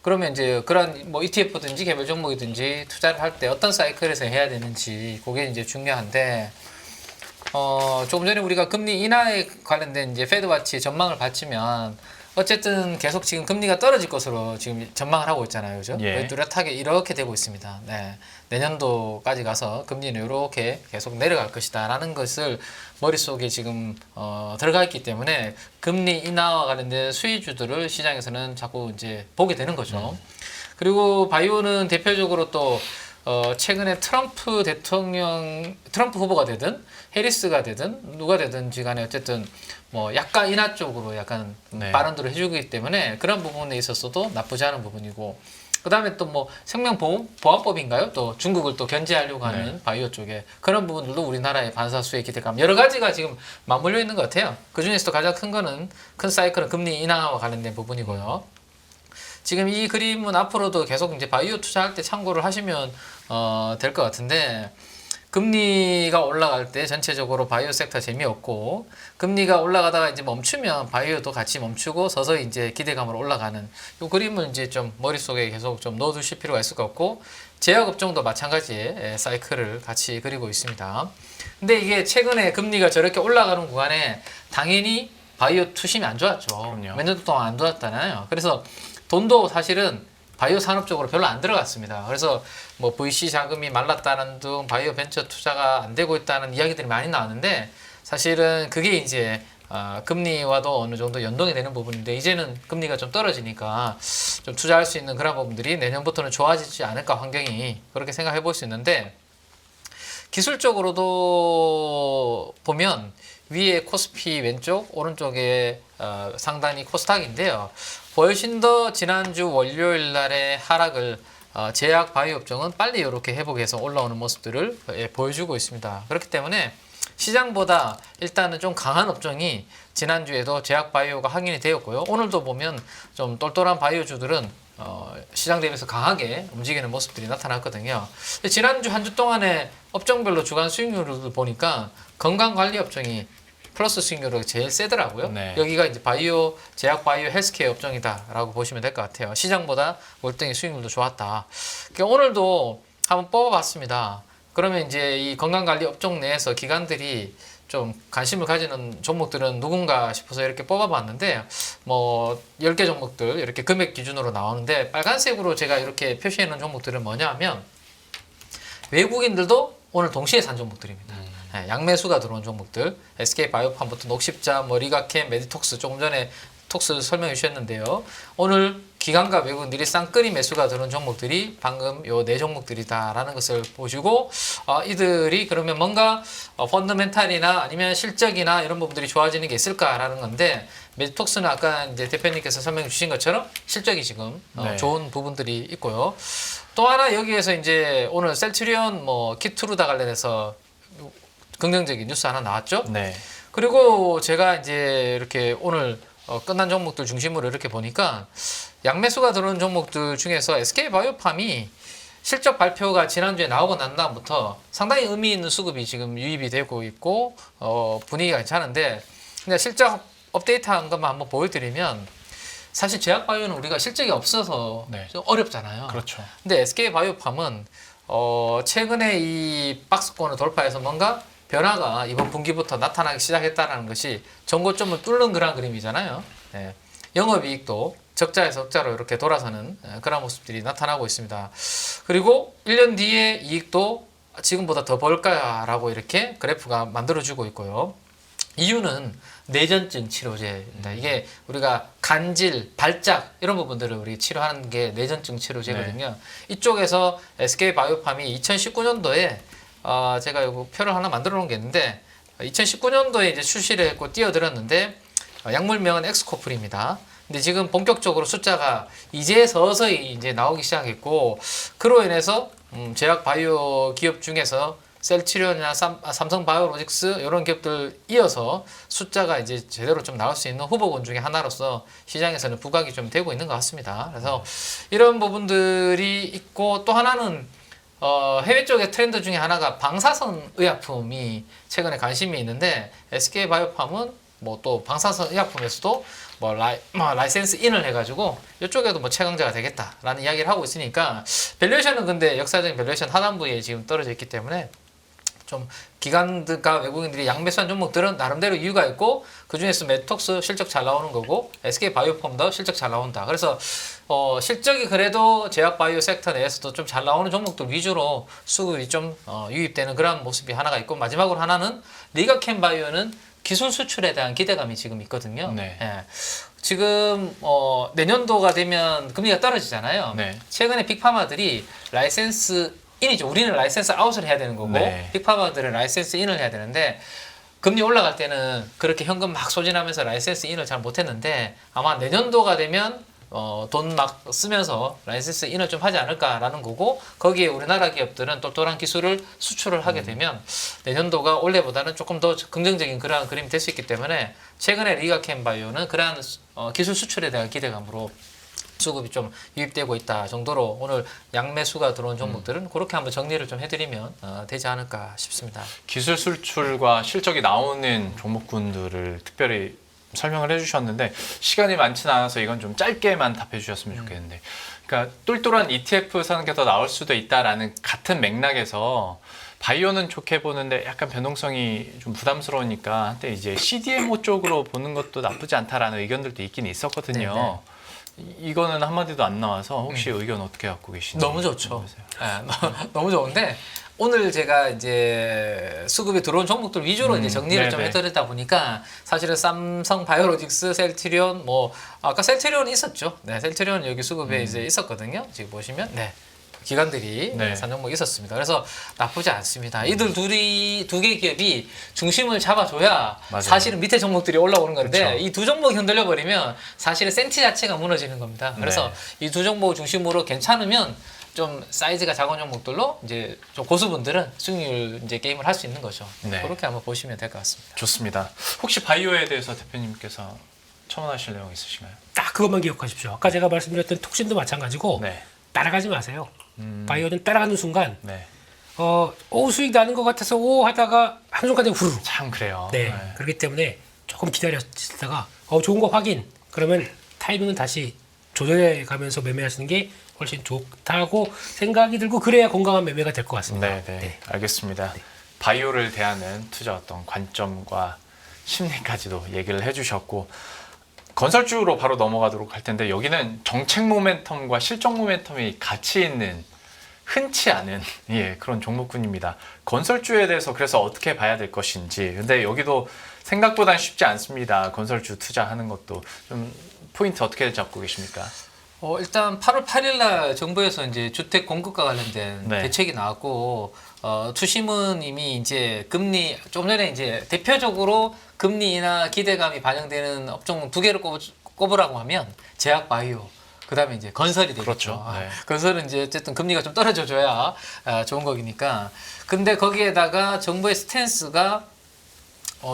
그러면 이제 그런 뭐 ETF든지 개별 종목이든지 투자를 할 때 어떤 사이클에서 해야 되는지 그게 이제 중요한데 조금 전에 우리가 금리 인하에 관련된 이제 페드와치 전망을 봤지만 어쨌든 계속 지금 금리가 떨어질 것으로 지금 전망을 하고 있잖아요, 그죠? 예. 뚜렷하게 이렇게 되고 있습니다. 네. 내년도까지 가서 금리는 이렇게 계속 내려갈 것이다라는 것을 머릿속에 지금 들어가 있기 때문에 금리 인하와 관련된 수혜주들을 시장에서는 자꾸 이제 보게 되는 거죠. 그리고 바이오는 대표적으로 또 최근에 트럼프 후보가 되든 해리스가 되든 누가 되든지 간에 어쨌든 뭐 약간 인하 쪽으로 약간 네. 발언들을 해주기 때문에 그런 부분에 있어서도 나쁘지 않은 부분이고 그 다음에 또 뭐 생명보험법인가요? 또 중국을 또 견제하려고 하는 네. 바이오 쪽에 그런 부분들도 우리나라의 반사수의 기대감 여러 가지가 지금 맞물려 있는 것 같아요. 그 중에서도 가장 큰 사이클은 금리 인하와 관련된 부분이고요. 지금 이 그림은 앞으로도 계속 이제 바이오 투자할 때 참고를 하시면 될 것 같은데 금리가 올라갈 때 전체적으로 바이오 섹터 재미없고 금리가 올라가다가 이제 멈추면 바이오도 같이 멈추고 서서히 이제 기대감으로 올라가는 이 그림을 이제 좀 머릿속에 계속 좀 넣어두실 필요가 있을 것 같고 제약업종도 마찬가지의 사이클을 같이 그리고 있습니다. 근데 이게 최근에 금리가 저렇게 올라가는 구간에 당연히 바이오 투심이 안 좋았죠. 그럼요. 몇 년 동안 안 좋았잖아요. 그래서 돈도 사실은 바이오 산업 쪽으로 별로 안 들어갔습니다. 그래서 뭐 VC 자금이 말랐다는 등 바이오 벤처 투자가 안 되고 있다는 이야기들이 많이 나왔는데 사실은 그게 이제 금리와도 어느 정도 연동이 되는 부분인데 이제는 금리가 좀 떨어지니까 좀 투자할 수 있는 그런 부분들이 내년부터는 좋아지지 않을까 환경이 그렇게 생각해 볼 수 있는데 기술적으로도 보면 위에 코스피 왼쪽 오른쪽에 상단이 코스닥인데요. 훨씬 더 지난주 월요일 날의 하락을 제약 바이오 업종은 빨리 이렇게 회복해서 올라오는 모습들을 보여주고 있습니다. 그렇기 때문에 시장보다 일단은 좀 강한 업종이 지난주에도 제약 바이오가 확인이 되었고요. 오늘도 보면 좀 똘똘한 바이오주들은 시장 대비해서 강하게 움직이는 모습들이 나타났거든요. 지난주 한 주 동안에 업종별로 주간 수익률을 보니까 건강관리 업종이 플러스 수익률이 제일 세더라고요. 네. 여기가 이제 바이오, 제약 바이오 헬스케어 업종이다라고 보시면 될 것 같아요. 시장보다 월등히 수익률도 좋았다. 그러니까 오늘도 한번 뽑아봤습니다. 그러면 이제 이 건강관리 업종 내에서 기관들이 좀 관심을 가지는 종목들은 누군가 싶어서 이렇게 뽑아봤는데 뭐 10개 종목들 이렇게 금액 기준으로 나오는데 빨간색으로 제가 이렇게 표시해 놓은 종목들은 뭐냐 하면 외국인들도 오늘 동시에 산 종목들입니다. 네, 양매수가 들어온 종목들 SK바이오팜부터 녹십자, 뭐 리가캠, 메디톡스 조금 전에 톡스 설명해 주셨는데요. 오늘 기관과 외국인들이 쌍끌이 매수가 들어온 종목들이 방금 요 네 종목들이다라는 것을 보시고 이들이 그러면 뭔가 펀더멘탈이나 아니면 실적이나 이런 부분들이 좋아지는 게 있을까라는 건데 메디톡스는 아까 이제 대표님께서 설명해 주신 것처럼 실적이 지금 네. 좋은 부분들이 있고요. 또 하나 여기에서 이제 오늘 셀트리온 뭐 키투르다 관련해서 긍정적인 뉴스 하나 나왔죠. 네. 그리고 제가 이제 이렇게 오늘 끝난 종목들 중심으로 이렇게 보니까 양매수가 들어온 종목들 중에서 SK바이오팜이 실적 발표가 지난주에 나오고 난 다음부터 상당히 의미 있는 수급이 지금 유입이 되고 있고 분위기가 괜찮은데 그냥 실적 업데이트한 것만 한번 보여드리면 사실 제약바이오는 우리가 실적이 없어서 네. 좀 어렵잖아요. 그렇죠. 근데 SK바이오팜은 최근에 이 박스권을 돌파해서 뭔가 변화가 이번 분기부터 나타나기 시작했다는 것이 전고점을 뚫는 그런 그림이잖아요. 네. 영업이익도 적자에서 흑자로 이렇게 돌아서는 그런 모습들이 나타나고 있습니다. 그리고 1년 뒤에 이익도 지금보다 더 벌까라고 이렇게 그래프가 만들어주고 있고요. 이유는 뇌전증 치료제입니다. 이게 우리가 간질, 발작 이런 부분들을 우리 치료하는 게 뇌전증 치료제거든요. 네. 이쪽에서 SK바이오팜이 2019년도에 제가 이거 표를 하나 만들어 놓은 게 있는데 2019년도에 이제 출시를 했고 뛰어들었는데 약물명은 엑스코플입니다. 근데 지금 본격적으로 숫자가 이제 서서히 이제 나오기 시작했고 그로 인해서 제약 바이오 기업 중에서 셀트리온이나 삼성바이오로직스 이런 기업들 이어서 숫자가 이제 제대로 좀 나올 수 있는 후보군 중에 하나로서 시장에서는 부각이 좀 되고 있는 것 같습니다. 그래서 이런 부분들이 있고 또 하나는 해외 쪽의 트렌드 중에 하나가 방사선 의약품이 최근에 관심이 있는데 SK바이오팜은 뭐 또 방사선 의약품에서도 뭐 라이센스 인을 해가지고 이쪽에도 뭐 최강자가 되겠다라는 이야기를 하고 있으니까 밸류에이션은 근데 역사적인 밸류에이션 하단부에 지금 떨어져 있기 때문에 좀 기관들과 외국인들이 양매수한 종목들은 나름대로 이유가 있고 그 중에서 메톡스 실적 잘 나오는 거고 SK바이오팜도 실적 잘 나온다. 그래서 실적이 그래도 제약바이오 섹터 내에서도 좀 잘 나오는 종목들 위주로 수급이 좀 유입되는 그런 모습이 하나가 있고 마지막으로 하나는 리가캠바이오는 기술 수출에 대한 기대감이 지금 있거든요. 네. 예. 지금 내년도가 되면 금리가 떨어지잖아요. 네. 최근에 빅파마들이 라이센스 인이죠. 우리는 라이센스 아웃을 해야 되는 거고 네. 빅파마들은 라이센스 인을 해야 되는데 금리 올라갈 때는 그렇게 현금 막 소진하면서 라이센스 인을 잘 못했는데 아마 내년도가 되면 돈 막 쓰면서 라이센스 인을 좀 하지 않을까라는 거고 거기에 우리나라 기업들은 똘똘한 기술을 수출을 하게 되면 내년도가 올해보다는 조금 더 긍정적인 그러한 그림이 될 수 있기 때문에 최근에 리가캠바이오는 그러한 기술 수출에 대한 기대감으로 수급이 좀 유입되고 있다 정도로 오늘 양매수가 들어온 종목들은 그렇게 한번 정리를 좀 해드리면 되지 않을까 싶습니다. 기술 수출과 실적이 나오는 종목군들을 특별히 설명을 해주셨는데 시간이 많지는 않아서 이건 좀 짧게만 답해 주셨으면 좋겠는데, 그러니까 똘똘한 ETF 사는 게 더 나올 수도 있다라는 같은 맥락에서 바이오는 좋게 보는데 약간 변동성이 좀 부담스러우니까 한때 이제 CDMO 쪽으로 보는 것도 나쁘지 않다라는 의견들도 있긴 있었거든요. 이거는 한마디도 안 나와서 혹시 의견 어떻게 갖고 계신지. 너무 좋죠. 너무 좋은데 오늘 제가 이제 수급이 들어온 종목들 위주로 이제 정리를 좀 해드리다 보니까 사실은 삼성 바이오로직스, 셀트리온, 뭐 아까 셀트리온 있었죠. 네, 셀트리온 여기 수급에 이제 있었거든요. 지금 보시면 기관들이 산 종목이 있었습니다. 그래서 나쁘지 않습니다. 이들 두 개 기업이 중심을 잡아줘야 맞아요. 사실은 밑에 종목들이 올라오는 건데 그쵸. 이 두 종목이 흔들려 버리면 사실은 센티 자체가 무너지는 겁니다. 그래서 이 두 종목 중심으로 괜찮으면 좀 사이즈가 작은 종목들로 이제 좀 고수분들은 수익률 이제 게임을 할 수 있는 거죠. 네. 그렇게 한번 보시면 될 것 같습니다. 좋습니다. 혹시 바이오에 대해서 대표님께서 첨언하실 내용 있으신가요? 딱 그것만 기억하십시오. 아까 제가 말씀드렸던 톡신도 마찬가지고 네. 따라가지 마세요. 바이오는 따라가는 순간 네. 수익 나는 것 같아서 하다가 한순간에 후루. 참 그래요. 네. 그렇기 때문에 조금 기다렸다가 좋은 거 확인. 그러면 타이밍은 다시 조절해 가면서 매매하시는 게 훨씬 좋다고 생각이 들고 그래야 건강한 매매가 될 것 같습니다. 네. 알겠습니다. 바이오를 대하는 투자 어떤 관점과 심리까지도 얘기를 해주셨고, 건설주로 바로 넘어가도록 할 텐데 여기는 정책 모멘텀과 실적 모멘텀이 같이 있는 흔치 않은 그런 종목군입니다. 건설주에 대해서 그래서 어떻게 봐야 될 것인지, 근데 여기도 생각보단 쉽지 않습니다. 건설주 투자하는 것도 좀 포인트 어떻게 잡고 계십니까? 일단 8월 8일 날 정부에서 이제 주택 공급과 관련된 대책이 나왔고, 투심은 이미 이제 금리, 조금 전에 이제 대표적으로 금리 인하 기대감이 반영되는 업종 두 개를 꼽으라고 하면 제약 바이오, 그다음에 이제 건설이 되겠죠. 그렇죠. 네. 건설은 이제 어쨌든 금리가 좀 떨어져줘야 좋은 거니까. 근데 거기에다가 정부의 스탠스가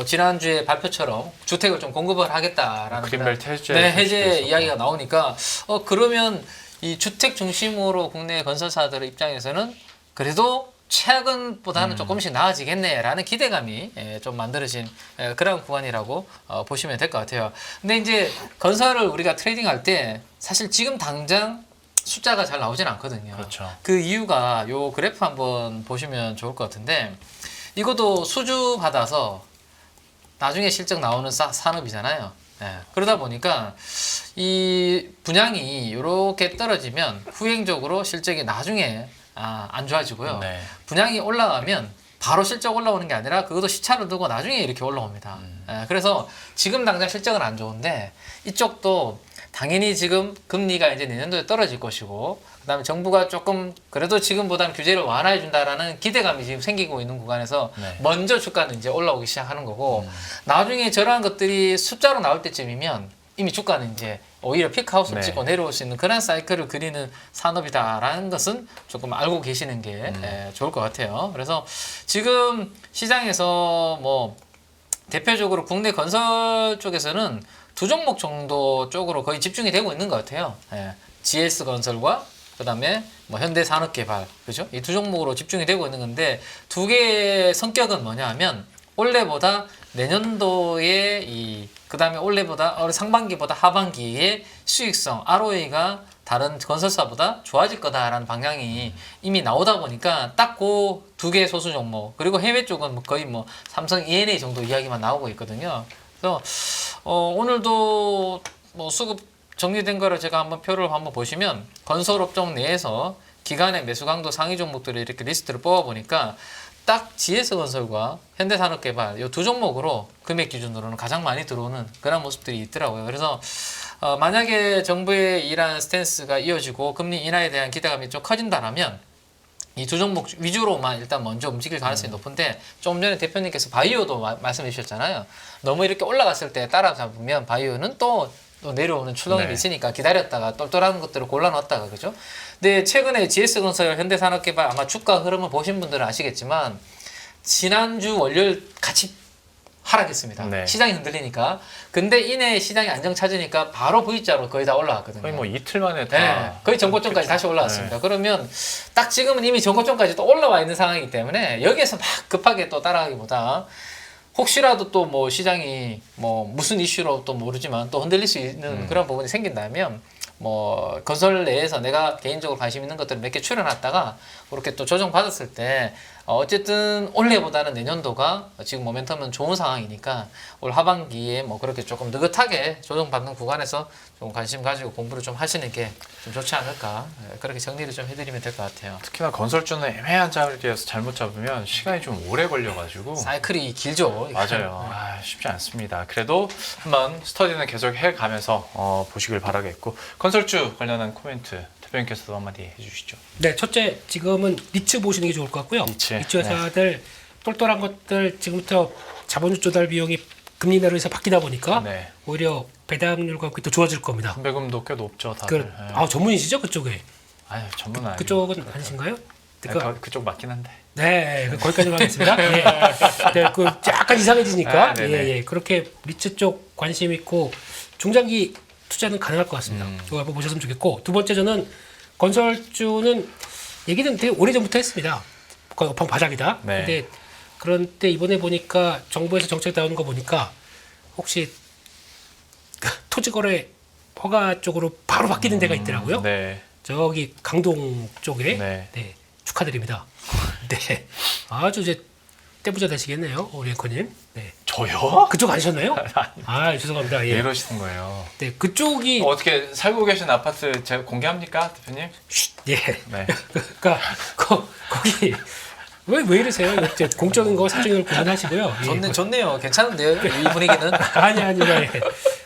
지난주에 발표처럼 주택을 좀 공급을 하겠다라는 그린벨트 해제, 해제 이야기가 나오니까 그러면 이 주택 중심으로 국내 건설사들의 입장에서는 그래도 최근보다는 조금씩 나아지겠네라는 기대감이 좀 만들어진 그런 구간이라고 보시면 될 것 같아요. 근데 이제 건설을 우리가 트레이딩할 때 사실 지금 당장 숫자가 잘 나오진 않거든요. 그렇죠. 그 이유가 요 그래프 한번 보시면 좋을 것 같은데, 이것도 수주 받아서 나중에 실적 나오는 산업이잖아요. 그러다 보니까 이 분양이 이렇게 떨어지면 후행적으로 실적이 나중에 안 좋아지고요. 분양이 올라가면 바로 실적 올라오는 게 아니라 그것도 시차를 두고 나중에 이렇게 올라옵니다. 그래서 지금 당장 실적은 안 좋은데 이쪽도 당연히 지금 금리가 이제 내년도에 떨어질 것이고, 그다음에 정부가 조금 그래도 지금보다는 규제를 완화해 준다라는 기대감이 지금 생기고 있는 구간에서 먼저 주가는 이제 올라오기 시작하는 거고, 나중에 저러한 것들이 숫자로 나올 때쯤이면 이미 주가는 이제 오히려 피크아웃을 찍고 내려올 수 있는 그런 사이클을 그리는 산업이다라는 것은 조금 알고 계시는 게 좋을 것 같아요. 그래서 지금 시장에서 뭐 대표적으로 국내 건설 쪽에서는 두 종목 정도 쪽으로 거의 집중이 되고 있는 것 같아요. GS건설과 그다음에 뭐 현대산업개발, 그죠? 이 두 종목으로 집중이 되고 있는 건데, 두 개의 성격은 뭐냐 하면 올해보다 내년도에 그다음에 올해보다 상반기보다 하반기의 수익성 ROE가 다른 건설사보다 좋아질 거다라는 방향이 이미 나오다 보니까 딱 그 두 개의 소수 종목, 그리고 해외 쪽은 거의 뭐 삼성 E&A 정도 이야기만 나오고 있거든요. 그래서 오늘도 뭐 수급 정리된 거를 제가 한번 표를 한번 보시면 건설업종 내에서 기간의 매수 강도 상위 종목들을 이렇게 리스트를 뽑아 보니까 딱 GS건설과 현대산업개발 이 두 종목으로 금액 기준으로는 가장 많이 들어오는 그런 모습들이 있더라고요. 그래서 만약에 정부의 이러한 스탠스가 이어지고 금리 인하에 대한 기대감이 좀 커진다면 이 두 종목 위주로만 일단 먼저 움직일 가능성이 높은데, 좀 전에 대표님께서 바이오도 말씀해 주셨잖아요. 너무 이렇게 올라갔을 때 따라잡으면 바이오는 또 내려오는 출렁임이 있으니까 기다렸다가 똘똘한 것들을 골라놨다가, 그죠? 근데 최근에 GS건설, 현대산업개발 아마 주가 흐름을 보신 분들은 아시겠지만 지난주 월요일 같이 하락했습니다. 네. 시장이 흔들리니까. 근데 이내 시장이 안정 찾으니까 바로 V자로 거의 다 올라왔거든요. 거의 뭐 이틀 만에 다 네, 거의 전고점까지 다시 올라왔습니다. 그러면 딱 지금은 이미 전고점까지 또 올라와 있는 상황이기 때문에 여기에서 막 급하게 또 따라가기보다 혹시라도 또 뭐 시장이 뭐 무슨 이슈로 또 모르지만 또 흔들릴 수 있는 그런 부분이 생긴다면 뭐 건설 내에서 내가 개인적으로 관심 있는 것들을 몇 개 추려놨다가 그렇게 또 조정받았을 때 어쨌든 올해보다는 내년도가 지금 모멘텀은 좋은 상황이니까 올 하반기에 뭐 그렇게 조금 느긋하게 조정받는 구간에서 좀 관심 가지고 공부를 좀 하시는 게 좀 좋지 않을까 그렇게 정리를 좀 해드리면 될 것 같아요. 특히나 건설주는 애매한 자리에서 잘못 잡으면 시간이 좀 오래 걸려가지고 사이클이 길죠. 맞아요. 쉽지 않습니다. 그래도 한번 스터디는 계속 해가면서 보시길 바라겠고 건설주 관련한 코멘트 대표님께서도 한마디 해주시죠. 네, 첫째 지금은 리츠 보시는 게 좋을 것 같고요. 리츠. 회사들 똘똘한 것들 지금부터 자본주 조달 비용이 금리 내려서 바뀌다 보니까 네. 오히려 배당률과 또 좋아질 겁니다. 선배금도 꽤 높죠, 다들. 전문이시죠 그쪽에? 아유, 전문 아니고. 그쪽은 아니신가요? 그쪽 맞긴 한데. 네, 거기까지만 하겠습니다. 예. 네, 그 약간 이상해지니까 예, 그렇게 리츠 쪽 관심 있고 중장기 투자는 가능할 것 같습니다. 이거 한번 보셨으면 좋겠고 두 번째 저는 건설주는 얘기는 되게 오래전부터 했습니다. 거의 업황 바닥이다. 네. 근데 그런데 이번에 보니까 정부에서 정책 나오는 거 보니까 혹시 토지거래 허가 쪽으로 바로 바뀌는 데가 있더라고요. 네. 저기 강동 쪽에 네. 네, 축하드립니다. 네, 아주 이제 떼부자 되시겠네요, 우리 앵커님. 네, 저요? 그쪽 아니셨나요? 아, 죄송합니다. 왜 예, 이러시는 거예요? 네, 그쪽이 어떻게 살고 계신 아파트 제가 공개합니까, 대표님? 예, 네. 그러니까 거기 왜 이러세요? 이제 공적인 거 사적인 걸 구분하시고요. 예. 좋네요. 괜찮은데요? 이 분위기는. 아니요. 예.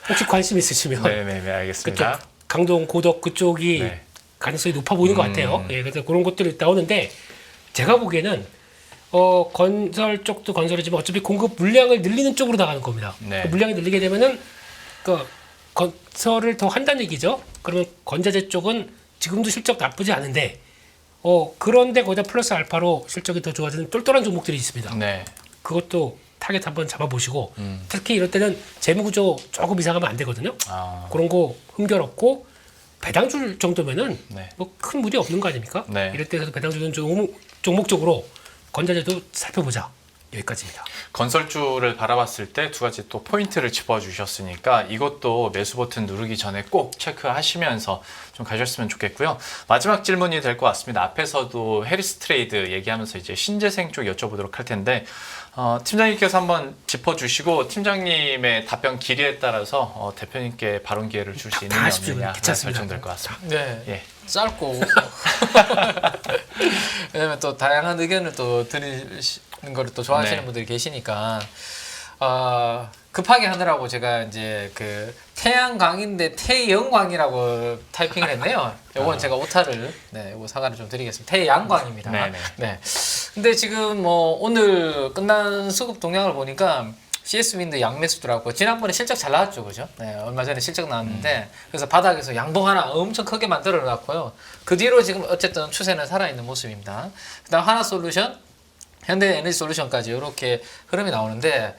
혹시 관심 있으시면 네, 알겠습니다. 그쪽 강동 고덕 그쪽이 네. 가능성이 높아 보이는 것 같아요. 예, 그래서 그런 것들이 나오는데 제가 보기에는 건설 쪽도 건설이지만 어차피 공급 물량을 늘리는 쪽으로 나가는 겁니다. 네. 그 물량이 늘리게 되면은 그 건설을 더 한다는 얘기죠. 그러면 건자재 쪽은 지금도 실적 나쁘지 않은데 그런데 거기다 플러스 알파로 실적이 더 좋아지는 똘똘한 종목들이 있습니다. 네. 그것도 타겟 한번 잡아보시고 특히 이럴 때는 재무구조 조금 이상하면 안 되거든요. 아, 그런 거 흥결없고 배당 줄 정도면은 네. 뭐 큰 무리 없는 거 아닙니까? 네. 이럴 때서 배당 주는 종목적으로 건자재도 살펴보자. 여기까지입니다. 건설주를 바라봤을 때 두 가지 또 포인트를 짚어주셨으니까 이것도 매수 버튼 누르기 전에 꼭 체크하시면서 좀 가셨으면 좋겠고요. 마지막 질문이 될 것 같습니다. 앞에서도 해리스 트레이드 얘기하면서 이제 신재생 쪽 여쭤보도록 할 텐데 팀장님께서 한번 짚어주시고 팀장님의 답변 길이에 따라서 대표님께 발언 기회를 줄 수 있느냐 하십시오. 없느냐 괜찮습니다. 결정될 것 같습니다. 네. 예. 짧고 왜냐면 또 다양한 의견을 또 들으시는 거를 또 좋아하시는 네. 분들이 계시니까 급하게 하느라고 제가 이제 그 태양광인데 태영광이라고 타이핑을 했네요. 요건 제가 오타를 요거 사과를 좀 드리겠습니다. 태양광입니다. 네네. 네. 근데 지금 뭐 오늘 끝난 수급 동향을 보니까 CS 윈드 양매수 들어갔고 지난번에 실적 잘 나왔죠, 그죠? 네, 얼마 전에 실적 나왔는데 그래서 바닥에서 양봉 하나 엄청 크게 만들어 놨고요. 그 뒤로 지금 어쨌든 추세는 살아있는 모습입니다. 그다음 하나솔루션, 현대에너지솔루션까지 이렇게 흐름이 나오는데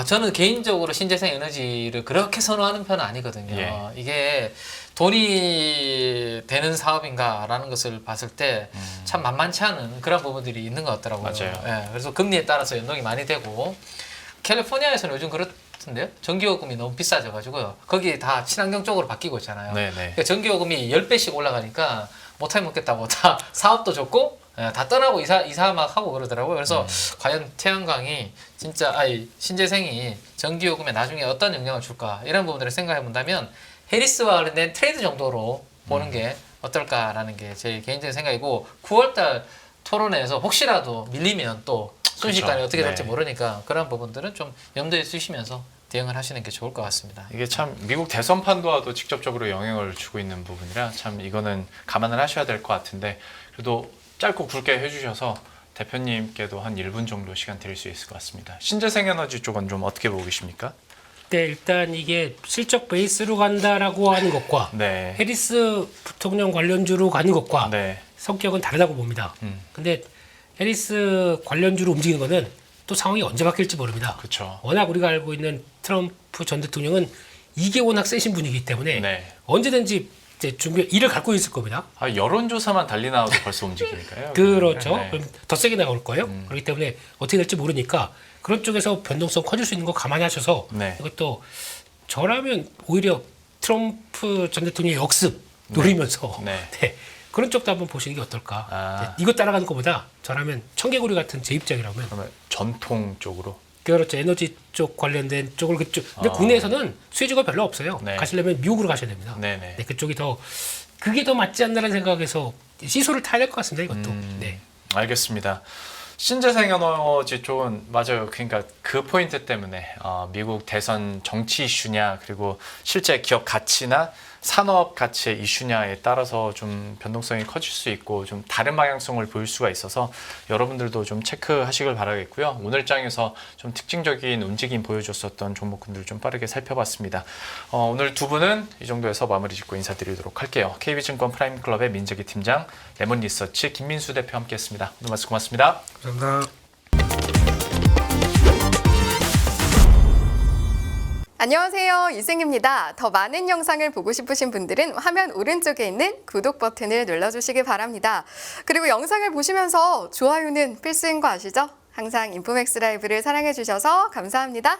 저는 개인적으로 신재생 에너지를 그렇게 선호하는 편은 아니거든요. 예. 이게 돈이 되는 사업인가라는 것을 봤을 때 참 만만치 않은 그런 부분들이 있는 것 같더라고요. 맞아요. 예, 그래서 금리에 따라서 연동이 많이 되고 캘리포니아에서는 요즘 그렇던데요. 전기요금이 너무 비싸져가지고요. 거기 다 친환경 쪽으로 바뀌고 있잖아요. 네네. 그러니까 전기요금이 10배씩 올라가니까 못하면 먹겠다고 다 사업도 좋고 다 떠나고 이사 막 하고 그러더라고요. 그래서 과연 태양광이 진짜 신재생이 전기요금에 나중에 어떤 영향을 줄까 이런 부분들을 생각해 본다면 해리스와 관련된 트레이드 정도로 보는 게 어떨까라는 게 제 개인적인 생각이고 9월달 토론회에서 혹시라도 밀리면 또 순식간에 그렇죠. 어떻게 될지 네. 모르니까 그런 부분들은 좀 염두에 두시면서 대응을 하시는 게 좋을 것 같습니다. 이게 참 미국 대선 판도와도 직접적으로 영향을 주고 있는 부분이라 참 이거는 감안을 하셔야 될 것 같은데 그래도 짧고 굵게 해주셔서 대표님께도 한 1분 정도 시간 드릴 수 있을 것 같습니다. 신재생 에너지 쪽은 좀 어떻게 보고 계십니까? 네, 일단 이게 실적 베이스로 간다라고 하는 것과 네. 해리스 부통령 관련주로 가는 것과 네. 성격은 다르다고 봅니다. 음. 근데 해리스 관련주로 움직이는 거는 또 상황이 언제 바뀔지 모릅니다. 그렇죠. 워낙 우리가 알고 있는 트럼프 전 대통령은 이게 워낙 세신 분이기 때문에 네. 언제든지 이제 준비 이를 갖고 있을 겁니다. 여론조사만 달리 나와도 벌써 움직이니까요. 그렇죠. 네. 그럼 더 세게 나올 거예요. 그렇기 때문에 어떻게 될지 모르니까 그런 쪽에서 변동성 커질 수 있는 거 감안하셔서 네. 이것도 저라면 오히려 트럼프 전 대통령의 역습 노리면서 네. 네. 그런 쪽도 한번 보시는 게 어떨까. 아. 이거 따라가는 것보다 저라면 청개구리 같은 제 입장이라면 그러면 전통 쪽으로. 그렇죠. 에너지 쪽 관련된 쪽을 그쪽. 근데 국내에서는 수혜주가 별로 없어요. 네. 가시려면 미국으로 가셔야 됩니다. 네네. 네, 그쪽이 더 그게 더 맞지 않나라는 생각에서 시소를 타야 될 것 같습니다. 이것도. 네. 알겠습니다. 신재생 에너지 쪽은 맞아요. 그러니까 그 포인트 때문에 미국 대선 정치 이슈냐 그리고 실제 기업 가치나 산업 가치의 이슈냐에 따라서 좀 변동성이 커질 수 있고 좀 다른 방향성을 보일 수가 있어서 여러분들도 좀 체크하시길 바라겠고요. 오늘 장에서 좀 특징적인 움직임 보여줬었던 종목군들 좀 빠르게 살펴봤습니다. 오늘 두 분은 이 정도에서 마무리 짓고 인사드리도록 할게요. KB증권 프라임클럽의 민재기 팀장, 레몬리서치 김민수 대표 함께했습니다. 오늘 말씀 고맙습니다. 감사합니다. 안녕하세요. 이승입니다. 더 많은 영상을 보고 싶으신 분들은 화면 오른쪽에 있는 구독 버튼을 눌러주시기 바랍니다. 그리고 영상을 보시면서 좋아요는 필수인 거 아시죠? 항상 인포맥스 라이브를 사랑해주셔서 감사합니다.